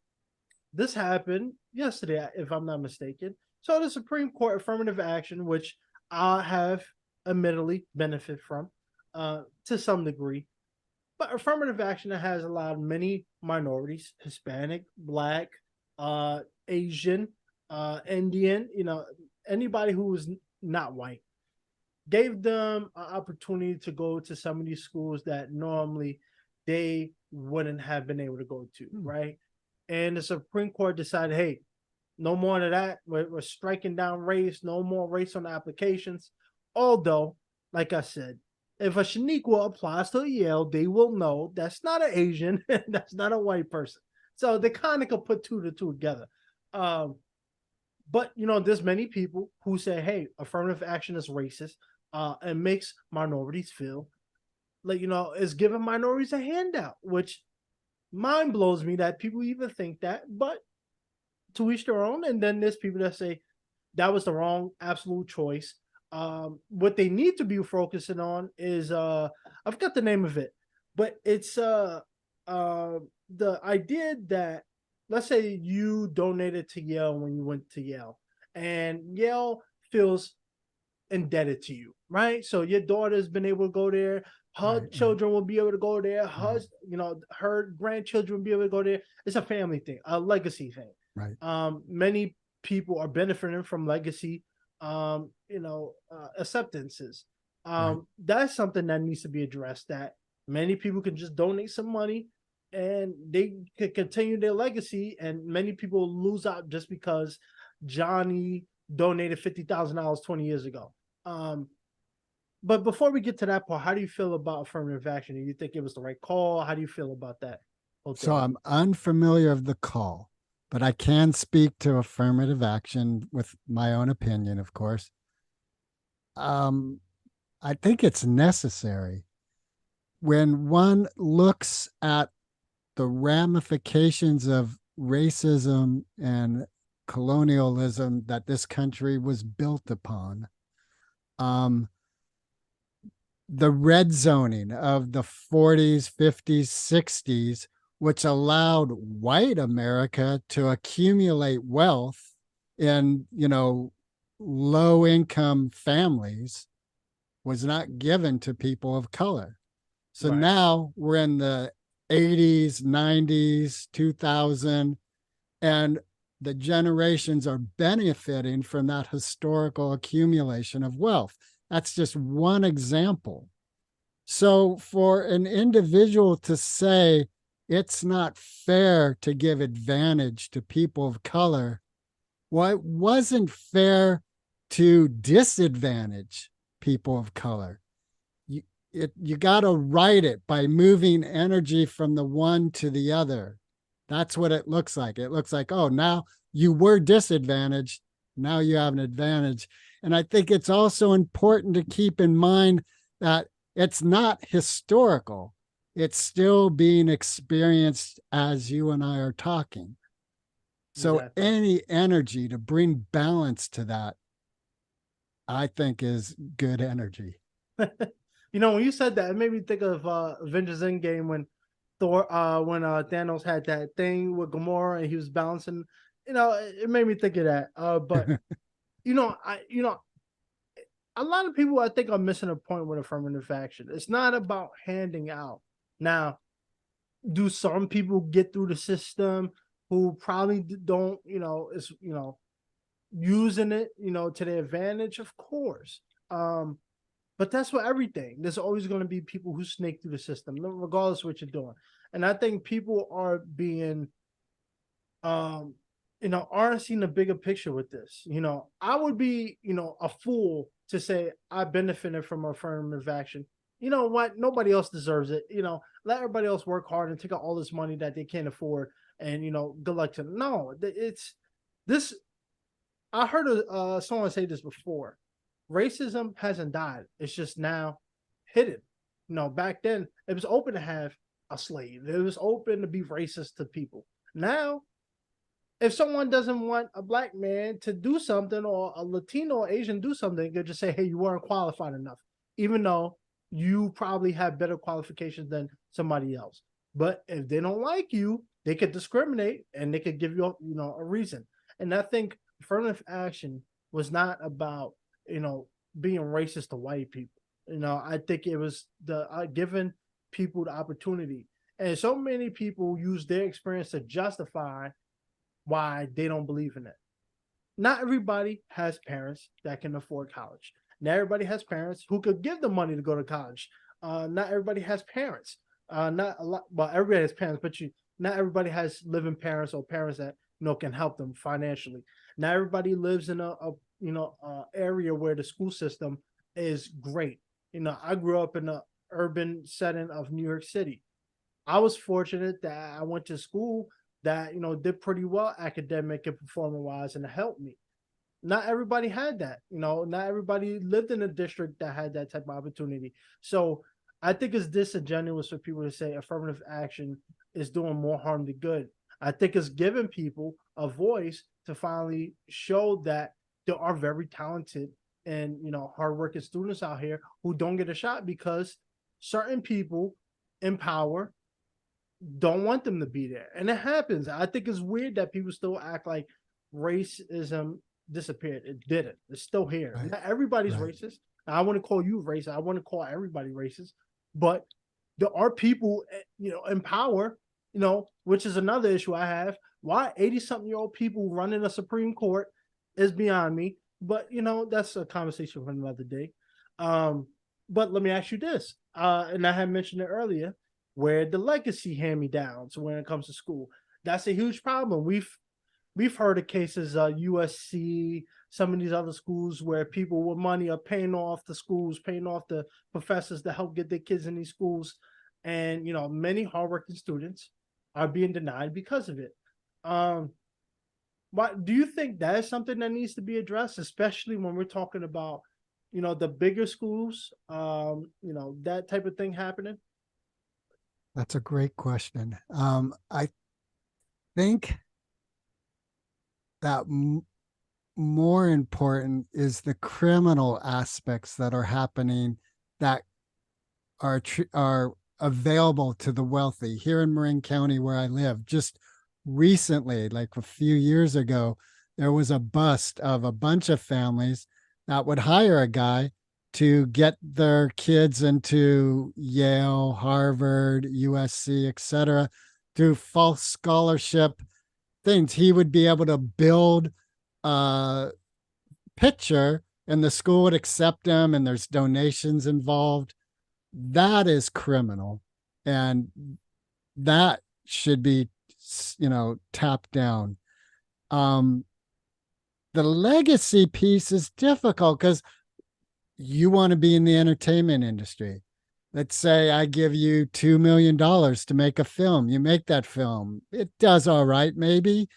This happened yesterday, if I'm not mistaken. So the Supreme Court affirmative action, which I have admittedly benefit from to some degree, but affirmative action that has allowed many minorities, Hispanic, Black, Asian, Indian, anybody who was not white, gave them an opportunity to go to some of these schools that normally they wouldn't have been able to go to, right? And the Supreme Court decided, hey, no more of that. We're striking down race, no more race on the applications. Although, like I said, if a Shaniqua applies to Yale, they will know that's not an Asian, that's not a white person. So they kind of could put two to two together. But, there's many people who say, hey, affirmative action is racist and makes minorities feel like, is giving minorities a handout, which mind blows me that people even think that, but to each their own. And then there's people that say that was the wrong absolute choice. What they need to be focusing on is I forgot the name of it, but it's the idea that, let's say you donated to Yale when you went to Yale, and Yale feels indebted to you, right? So your daughter's been able to go there, her children will be able to go there, her grandchildren will be able to go there. It's a family thing, a legacy thing. Right. Many people are benefiting from legacy acceptances. That's something that needs to be addressed, that many people can just donate some money and they could continue their legacy, and many people lose out just because Johnny donated $50,000 20 years ago. But before we get to that part, how do you feel about affirmative action? Do you think it was the right call? How do you feel about that? So I'm unfamiliar of the call, but I can speak to affirmative action with my own opinion, of course. I think it's necessary. When one looks at the ramifications of racism and colonialism that this country was built upon, the red zoning of the 40s, 50s, 60s, which allowed white America to accumulate wealth in, low income families, was not given to people of color. So now we're in the 80s, 90s, 2000, and the generations are benefiting from that historical accumulation of wealth. That's just one example. So for an individual to say it's not fair to give advantage to people of color, well, it wasn't fair to disadvantage people of color. You got to right it by moving energy from the one to the other. That's what it looks like. It looks like, oh, now you were disadvantaged. Now you have an advantage. And I think it's also important to keep in mind that it's not historical. It's still being experienced as you and I are talking. So any energy to bring balance to that, I think, is good energy. When you said that, it made me think of Avengers Endgame when Thanos had that thing with Gamora and he was balancing. It made me think of that. But a lot of people, I think, are missing a point with affirmative action. It's not about handing out. Now, do some people get through the system who probably don't, using it, to their advantage? Of course. But that's for everything. There's always going to be people who snake through the system, regardless of what you're doing. And I think people are being, aren't seeing a bigger picture with this. I would be, a fool to say I benefited from affirmative action. You know what? Nobody else deserves it. Let everybody else work hard and take out all this money that they can't afford. And, good luck to them. No, it's this. I heard someone say this before. Racism hasn't died. It's just now hidden. Back then it was open to have a slave. It was open to be racist to people. Now if someone doesn't want a black man to do something or a Latino or Asian do something, they could just say, hey, you weren't qualified enough, even though you probably have better qualifications than somebody else. But if they don't like you, they could discriminate and they could give you, a reason. And I think affirmative action was not about, being racist to white people. I think it was the giving people the opportunity. And so many people use their experience to justify why they don't believe in it. Not everybody has parents that can afford college. Not everybody has parents who could give them money to go to college. Not everybody has parents. Not a lot. Well, everybody has parents, but not everybody has living parents or parents that can help them financially. Not everybody lives in a area where the school system is great. I grew up in the urban setting of New York City. I was fortunate that I went to school that did pretty well academic and performance wise, and it helped me. Not everybody had that. Not everybody lived in a district that had that type of opportunity. So I think it's disingenuous for people to say affirmative action is doing more harm than good. I think it's giving people a voice to finally show that there are very talented and hardworking students out here who don't get a shot because certain people in power don't want them to be there. And it happens. I think it's weird that people still act like racism disappeared. It didn't. It's still here. Right. Not everybody's Right. racist. I want to call you racist. I want to call everybody racist. But there are people, in power, which is another issue I have. Why 80-something-year-old people running a Supreme Court is beyond me. But, that's a conversation for another day. But let me ask you this. And I had mentioned it earlier, where the legacy hand-me-downs when it comes to school. That's a huge problem. We've heard of cases, USC, some of these other schools where people with money are paying off the schools, paying off the professors to help get their kids in these schools. And, many hardworking students are being denied because of it. What do you think that is something that needs to be addressed, especially when we're talking about, the bigger schools, that type of thing happening? That's a great question. I think that more important is the criminal aspects that are happening that are available to the wealthy here in Marin County, where I live. Just recently, like a few years ago, there was a bust of a bunch of families that would hire a guy to get their kids into Yale, Harvard, USC, etc., through false scholarship things. He would be able to build a picture and the school would accept him, and there's donations involved. That is criminal. And that should be, tapped down. The legacy piece is difficult because you want to be in the entertainment industry. Let's say I give you $2 million to make a film. You make that film. It does all right, maybe.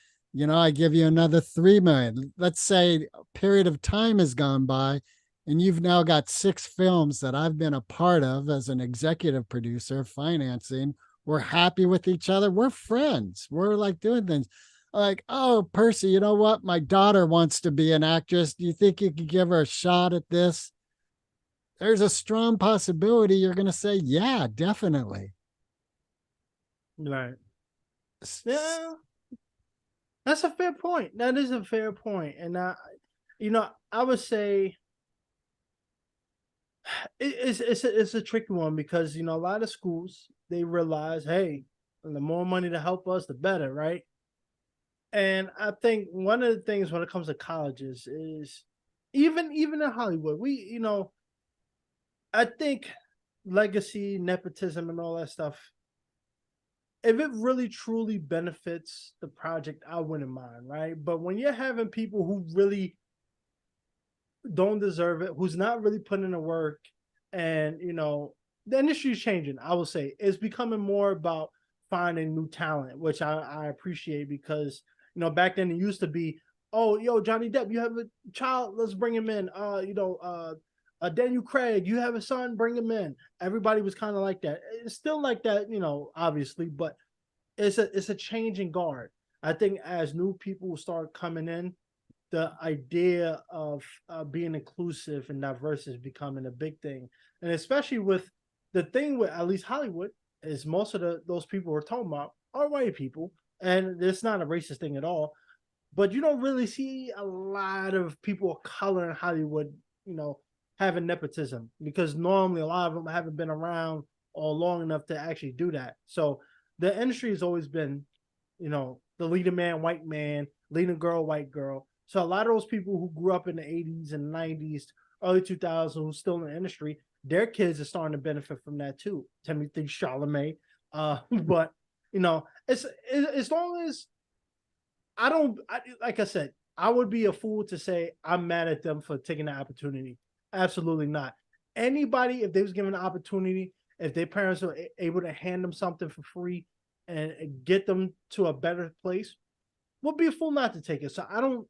I give you another 3 million. Let's say a period of time has gone by and you've now got 6 films that I've been a part of as an executive producer, financing. We're happy with each other. We're friends. We're like doing things. Like, oh, Percy, you know what? My daughter wants to be an actress. Do you think you could give her a shot at this? There's a strong possibility you're going to say, yeah, definitely. Right. Yeah, that's a fair point. That is a fair point. And I would say it's a tricky one because, a lot of schools, they realize, hey, the more money to help us, the better, right? And I think one of the things when it comes to colleges is even in Hollywood, I think legacy, nepotism, and all that stuff, if it really truly benefits the project, I wouldn't mind, right? But when you're having people who really don't deserve it, who's not really putting in the work, and the industry is changing, I will say. It's becoming more about finding new talent, which I appreciate because back then it used to be, oh, yo, Johnny Depp, you have a child, let's bring him in. Daniel Craig, you have a son, bring him in. Everybody was kind of like that. It's still like that, obviously, but it's a changing guard. I think as new people start coming in, the idea of being inclusive and diverse is becoming a big thing, and especially with the thing with at least Hollywood is most of those people we're talking about are white people, and it's not a racist thing at all. But you don't really see a lot of people of color in Hollywood, you know, having nepotism because normally a lot of them haven't been around or long enough to actually do that. So the industry has always been, you know, the leading man, white man, leading girl, white girl. So a lot of those people who grew up in the 80s and 90s, early 2000s, who's still in the industry, their kids are starting to benefit from that too. Timothy Chalamet. But you know, it's as long as like I said, I would be a fool to say I'm mad at them for taking the opportunity. Absolutely not. Anybody, if they was given the opportunity, if their parents were able to hand them something for free and get them to a better place, would be a fool not to take it. So I don't,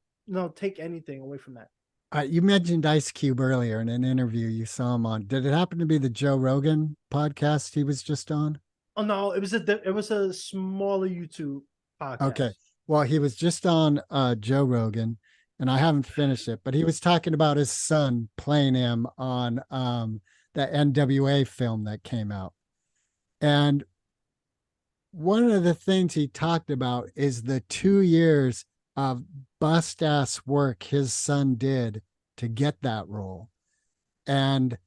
take anything away from that. You mentioned Ice Cube earlier in an interview you saw him on. Did it happen to be the Joe Rogan podcast he was just on? Oh no, it was a smaller YouTube podcast. Okay. Well, he was just on Joe Rogan, and I haven't finished it, but he was talking about his son playing him on the NWA film that came out. And one of the things he talked about is the 2 years of bust ass work his son did to get that role. And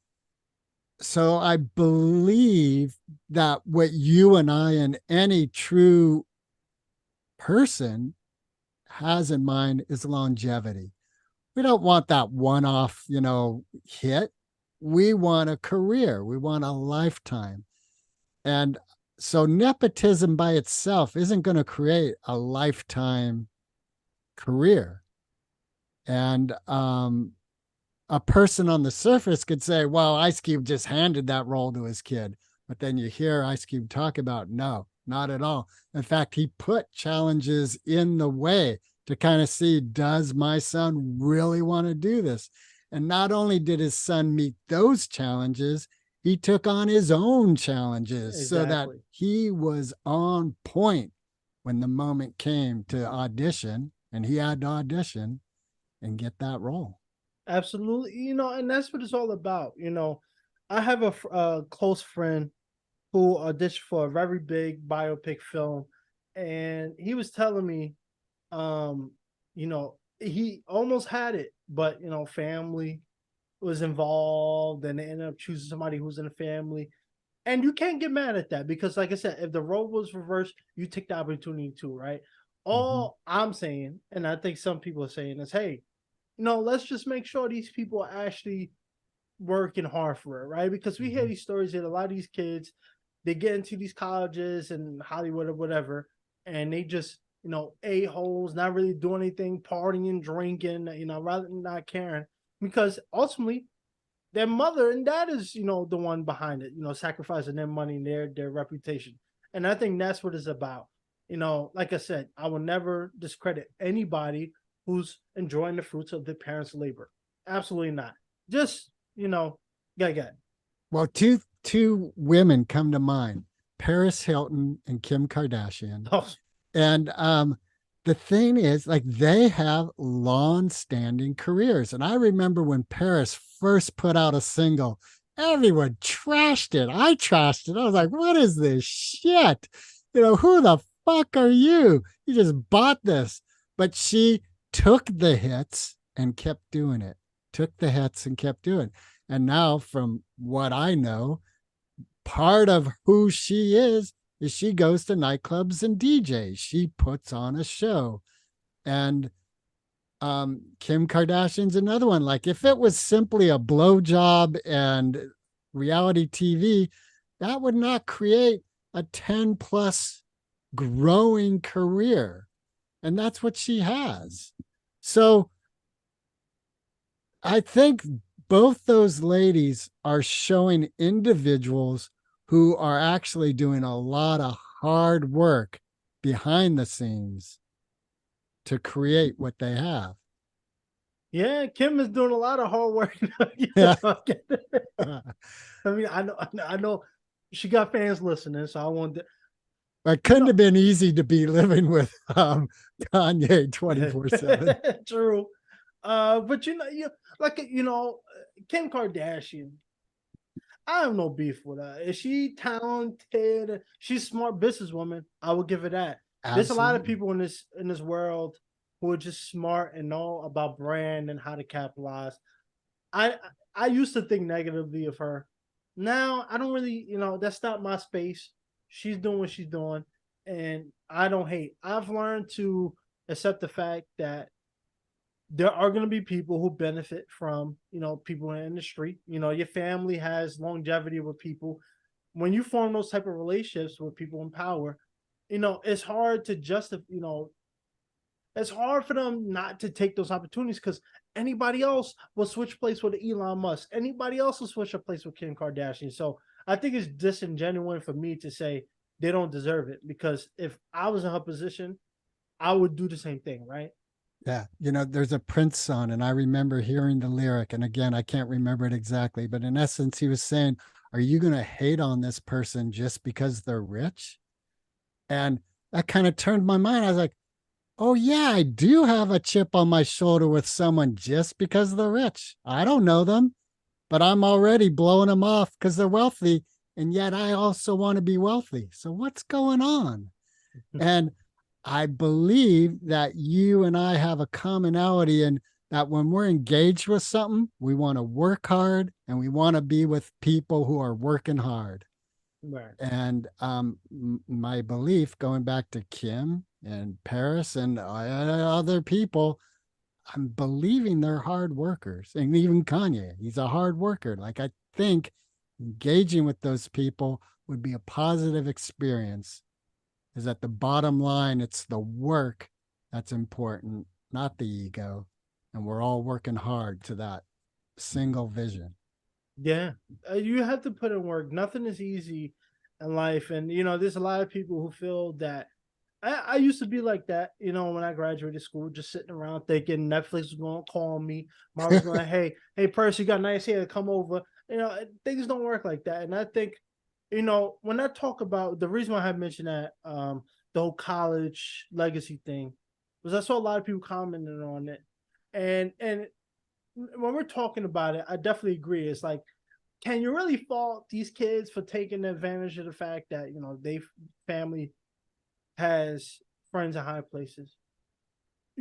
so I believe that what you and I and any true person has in mind is longevity. We don't want that one-off, hit. We want a career. We want a lifetime. And so nepotism by itself isn't going to create a lifetime career. And a person on the surface could say, well, Ice Cube just handed that role to his kid. But then you hear Ice Cube talk about, no, not at all. In fact, he put challenges in the way to kind of see, does my son really want to do this? And not only did his son meet those challenges, he took on his own challenges so that he was on point when the moment came to audition, and he had to audition and get that role. Absolutely. And that's what it's all about. I have a close friend who auditioned for a very big biopic film, and he was telling me, he almost had it, but family was involved, and they ended up choosing somebody who's in the family. And you can't get mad at that because, like I said, if the role was reversed, you take the opportunity too, right? All I'm saying, and I think some people are saying, is, hey, let's just make sure these people are actually working hard for it, right? Because we hear these stories that a lot of these kids, they get into these colleges and Hollywood or whatever, and they just, a-holes, not really doing anything, partying, drinking, rather than not caring. Because ultimately, their mother and dad is, the one behind it, sacrificing their money and their reputation. And I think that's what it's about. Like I said, I will never discredit anybody who's enjoying the fruits of their parents' labor. Absolutely not. Just, get. Well, two women come to mind, Paris Hilton and Kim Kardashian. Oh. And the thing is, like, they have long-standing careers. And I remember when Paris first put out a single, everyone trashed it. I trashed it. I was like, what is this shit? Who the fuck are you? You just bought this. But she took the hits and kept doing it. Took the hits and kept doing it. And now, from what I know, part of who she is she goes to nightclubs and DJs. She puts on a show. And Kim Kardashian's another one. Like, if it was simply a blowjob and reality TV, that would not create a 10 plus growing career. And that's what she has. So I think both those ladies are showing individuals who are actually doing a lot of hard work behind the scenes to create what they have. Yeah, Kim is doing a lot of hard work. Yeah. I mean, I know she got fans listening, so I want to. But couldn't have been easy to be living with Kanye 24/7. True. But Kim Kardashian, I have no beef with her. Is she talented? She's a smart businesswoman. I will give her that. There's a lot of Absolutely. people in this world who are just smart and know about brand and how to capitalize. I I used to think negatively of her. Now I don't really, that's not my space. She's doing what she's doing, and I don't hate. I've learned to accept the fact that there are going to be people who benefit from, people in the industry. Your family has longevity with people. When you form those type of relationships with people in power, it's hard to justify, it's hard for them not to take those opportunities because anybody else will switch place with Elon Musk. Anybody else will switch a place with Kim Kardashian. So I think it's disingenuous for me to say they don't deserve it, because if I was in her position, I would do the same thing, right? Yeah. There's a Prince song, and I remember hearing the lyric. And again, I can't remember it exactly, but in essence, he was saying, are you going to hate on this person just because they're rich? And that kind of turned my mind. I was like, oh, yeah, I do have a chip on my shoulder with someone just because they're rich. I don't know them, but I'm already blowing them off because they're wealthy. And yet I also want to be wealthy. So what's going on? And I believe that you and I have a commonality in that when we're engaged with something, we want to work hard and we want to be with people who are working hard. Right. And my belief, going back to Kim and Paris and other people, I'm believing they're hard workers. And even Kanye, he's a hard worker. Like, I think engaging with those people would be a positive experience. Is at the bottom line, it's the work that's important, not the ego. And we're all working hard to that single vision. Yeah, you have to put in work. Nothing is easy in life, and there's a lot of people who feel that. I used to be like that, when I graduated school, just sitting around thinking Netflix was going to call me. Mom was going, hey, Percy, you got nice hair, come over. Things don't work like that, and I think, when I talk about the reason why I mentioned that, the whole college legacy thing, was I saw a lot of people commenting on it, and when we're talking about it, I definitely agree. It's like, can you really fault these kids for taking advantage of the fact that they family has friends in high places?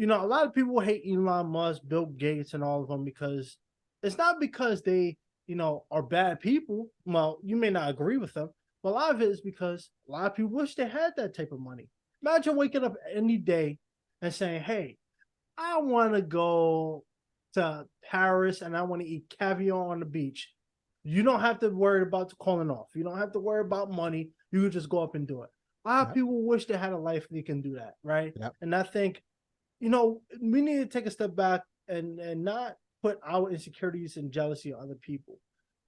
A lot of people hate Elon Musk, Bill Gates, and all of them because it's not because they are bad people. Well, you may not agree with them, but a lot of it is because a lot of people wish they had that type of money. Imagine waking up any day and saying, "Hey, I want to go to Paris and I want to eat caviar on the beach." You don't have to worry about calling off. You don't have to worry about money. You can just go up and do it. A lot of Yep. people wish they had a life they can do that, right? Yep. And I think, we need to take a step back and not put our insecurities and jealousy on other people.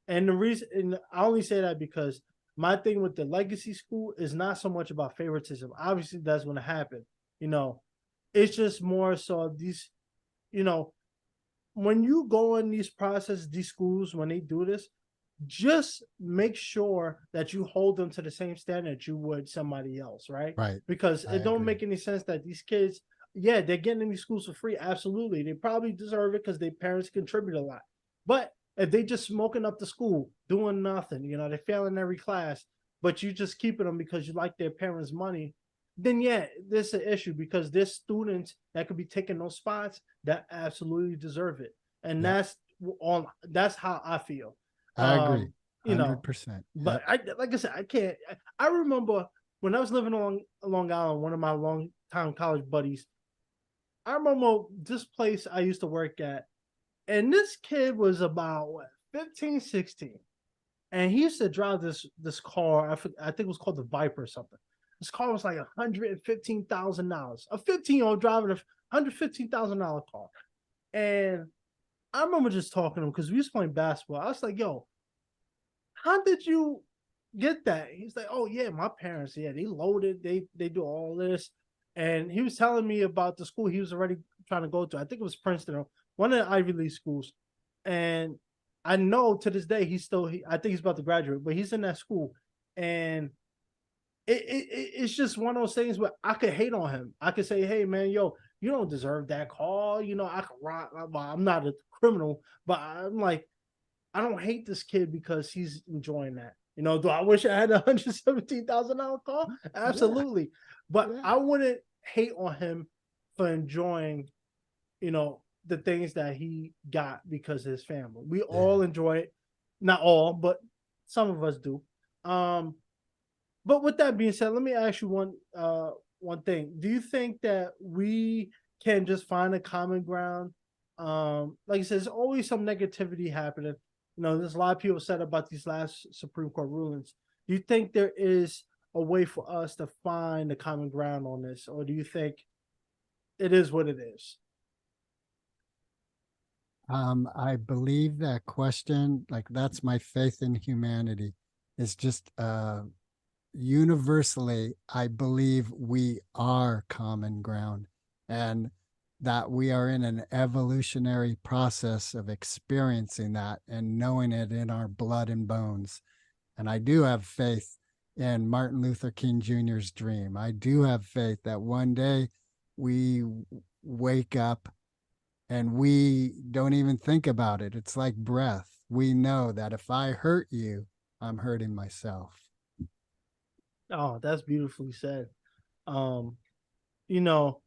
And the reason, and I only say that because my thing with the legacy school is not so much about favoritism. Obviously, that's going to happen. You know, it's just more so these, you know, when you go in these processes, these schools, when they do this, just make sure that you hold them to the same standard you would somebody else, right? Right. Because I it don't agree. make any sense that these kids, yeah, they're getting in these schools for free. Absolutely. They probably deserve it because their parents contribute a lot. But if they just smoking up the school, doing nothing, they fail in every class, but you just keeping them because you like their parents' money, then yeah, there's an issue because there's students that could be taking those spots that absolutely deserve it. And Yep. that's how I feel. I agree. Um, you know, 100%. but Yep. I like I said, I can't. I remember when I was living on Long Island, one of my long time college buddies. I remember this place I used to work at, and this kid was about what, 15, 16. And he used to drive this car. I think it was called the Viper or something. This car was like $115,000. A 15-year-old driving a $115,000 car. And I remember just talking to him because we was playing basketball. I was like, yo, how did you get that? He's like, oh yeah, my parents, yeah, they loaded, they do all this. And he was telling me about the school he was already trying to go to. I think it was Princeton, or one of the Ivy League schools. And I know to this day I think he's about to graduate, but he's in that school. And it's just one of those things where I could hate on him. I could say, hey man, yo, you don't deserve that call. You know, I could rock. I'm not a criminal, but I'm like, I don't hate this kid because he's enjoying that. You know, do I wish I had $117,000 call? Absolutely. Yeah. But yeah. I wouldn't hate on him for enjoying, you know, the things that he got because of his family. We all enjoy it. Not all, but some of us do. But with that being said, let me ask you one thing. Do you think that we can just find a common ground? Like I said, there's always some negativity happening. You know, there's a lot of people said about these last Supreme Court rulings. Do you think there is a way for us to find a common ground on this, or do you think it is what it is? I believe that question, like that's my faith in humanity, is just universally, I believe we are common ground, and that we are in an evolutionary process of experiencing that and knowing it in our blood and bones. And I do have faith in Martin Luther King Jr.'s dream. I do have faith that one day we wake up and we don't even think about it. It's like breath. We know that if I hurt you, I'm hurting myself. Oh, that's beautifully said. You know,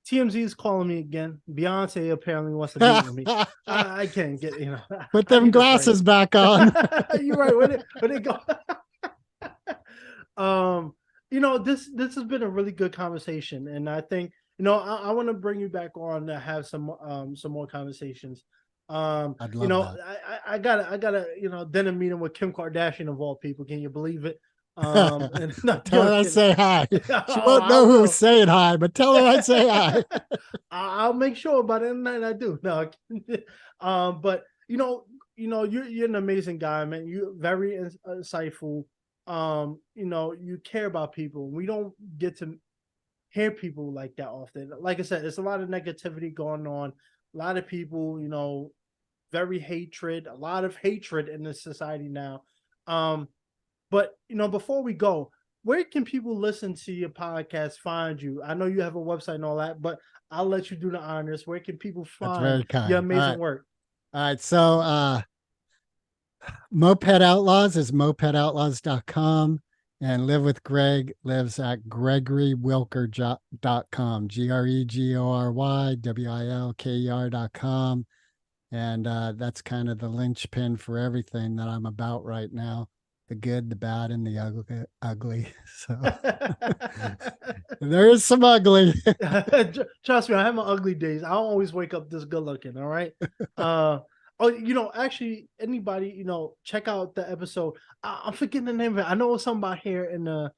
TMZ is calling me again. Beyonce apparently wants to meet with me. I can't get, you know. Put them glasses back on. You're right. Where they go? You know, this has been a really good conversation, and I think, you know, I want to bring you back on to have some more conversations. I'd love you know, that. I gotta, you know, dinner meeting with Kim Kardashian of all people. Can you believe it? And tell her I say hi. She won't know who's saying hi, but tell her I say hi. I'll make sure by the end of the night I do. No, but you know, you're an amazing guy, man. You're very insightful. You know, you care about people. We don't get to hear people like that often. Like I said, there's a lot of negativity going on. A lot of people, you know, a lot of hatred in this society now. But you know, before we go, where can people listen to your podcast, find you? I know you have a website and all that, but I'll let you do the honors. Where can people find your amazing work? All right. So Moped Outlaws is mopedoutlaws.com, and Live with Greg lives at gregorywilker.com, GREGORYWILKER.com. And that's kind of the linchpin for everything that I'm about right now. The good, the bad, and the ugly. So there is some ugly. Trust me, I have my ugly days. I don't always wake up this good looking. All right. Oh, you know, actually, anybody, you know, check out the episode. I'm forgetting the name of it. I know something about hair in the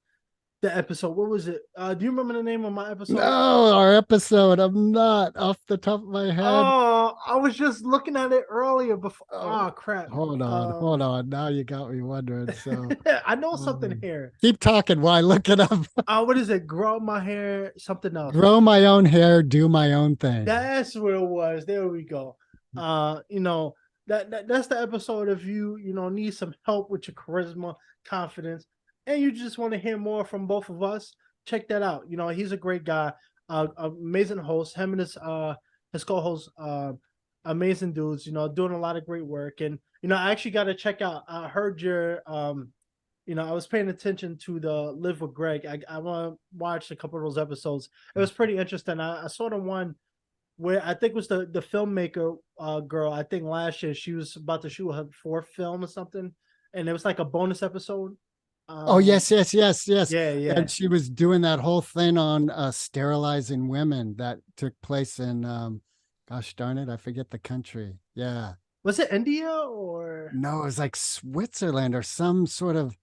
episode. What was it? Do you remember the name of my episode? No, our episode. I'm not off the top of my head. Oh, I was just looking at it earlier before. Oh, crap. Hold on. Now you got me wondering. So I know something here. Keep talking while I look it up. What is it? Grow my hair, something else. Grow my own hair, do my own thing. That's what it was. There we go. You know, that's the episode. If you know, need some help with your charisma, confidence, and you just want to hear more from both of us, check that out. You know, he's a great guy, amazing host. Him and his co-host, amazing dudes. You know, doing a lot of great work. And you know, I actually got to check out. I heard your you know, I was paying attention to the Live with Greg. I want to watch a couple of those episodes. It was pretty interesting. I saw the one where I think it was the filmmaker girl. I think last year she was about to shoot her 4th film or something, and it was like a bonus episode. Oh yes. Yeah. And she was doing that whole thing on sterilizing women that took place in, gosh darn it, I forget the country. Yeah. Was it India or no? It was like Switzerland or some sort of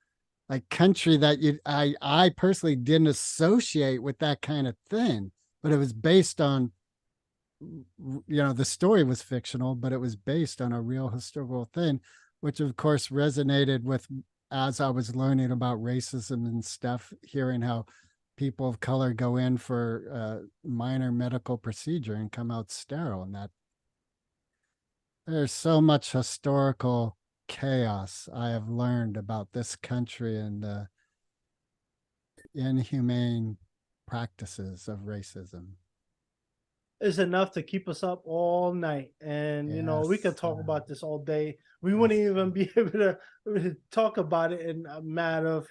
like country that I personally didn't associate with that kind of thing, but it was based on, you know, the story was fictional, but it was based on a real historical thing, which of course resonated with, as I was learning about racism and stuff, hearing how people of color go in for a minor medical procedure and come out sterile, and that there's so much historical chaos I have learned about this country, and inhumane practices of racism. Is enough to keep us up all night. And, we could Yes. talk about this all day. We Yes. wouldn't even be able to talk about it in a matter of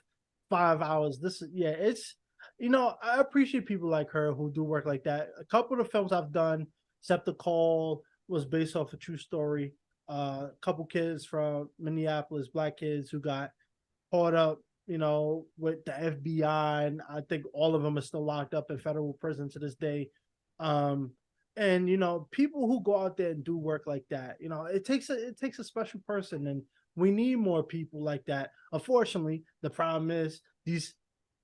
5 hours. It's, I appreciate people like her who do work like that. A couple of the films I've done, Except the Call, was based off a true story. A couple kids from Minneapolis, black kids who got caught up, with the FBI, and I think all of them are still locked up in federal prison to this day. And people who go out there and do work like that, it takes a special person, and we need more people like that. Unfortunately, the problem is these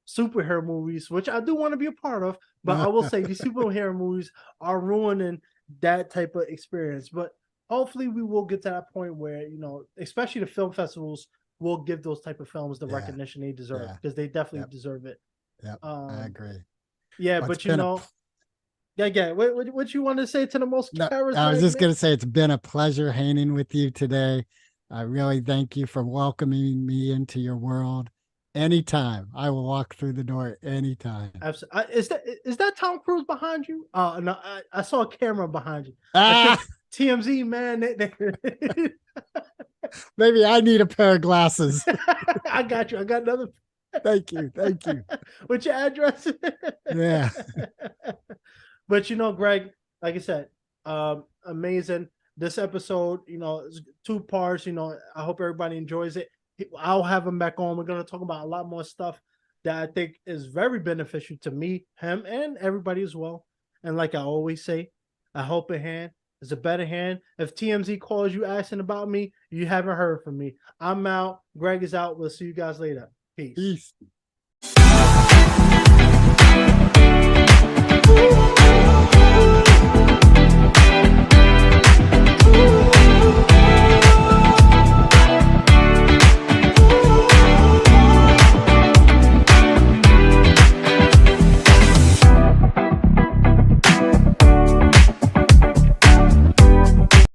superhero movies, which I do want to be a part of, but I will say these superhero movies are ruining that type of experience. But hopefully we will get to that point where, especially the film festivals will give those type of films the recognition they deserve, because they definitely deserve it. Yep, I agree. Yeah, but yeah. What you want to say to the most charismatic? I was just going to say it's been a pleasure hanging with you today. I really thank you for welcoming me into your world. Anytime, I will walk through the door anytime. Absolutely. Is that Tom Cruise behind you? No, I saw a camera behind you. TMZ, man. Maybe I need a pair of glasses. I got you. I got another. Thank you. What's your address? Yeah. But Greg, like I said, amazing. This episode, is 2 parts. I hope everybody enjoys it. I'll have him back on. We're going to talk about a lot more stuff that I think is very beneficial to me, him, and everybody as well. And like I always say, a helping hand is a better hand. If TMZ calls you asking about me, you haven't heard from me. I'm out. Greg is out. We'll see you guys later. Peace.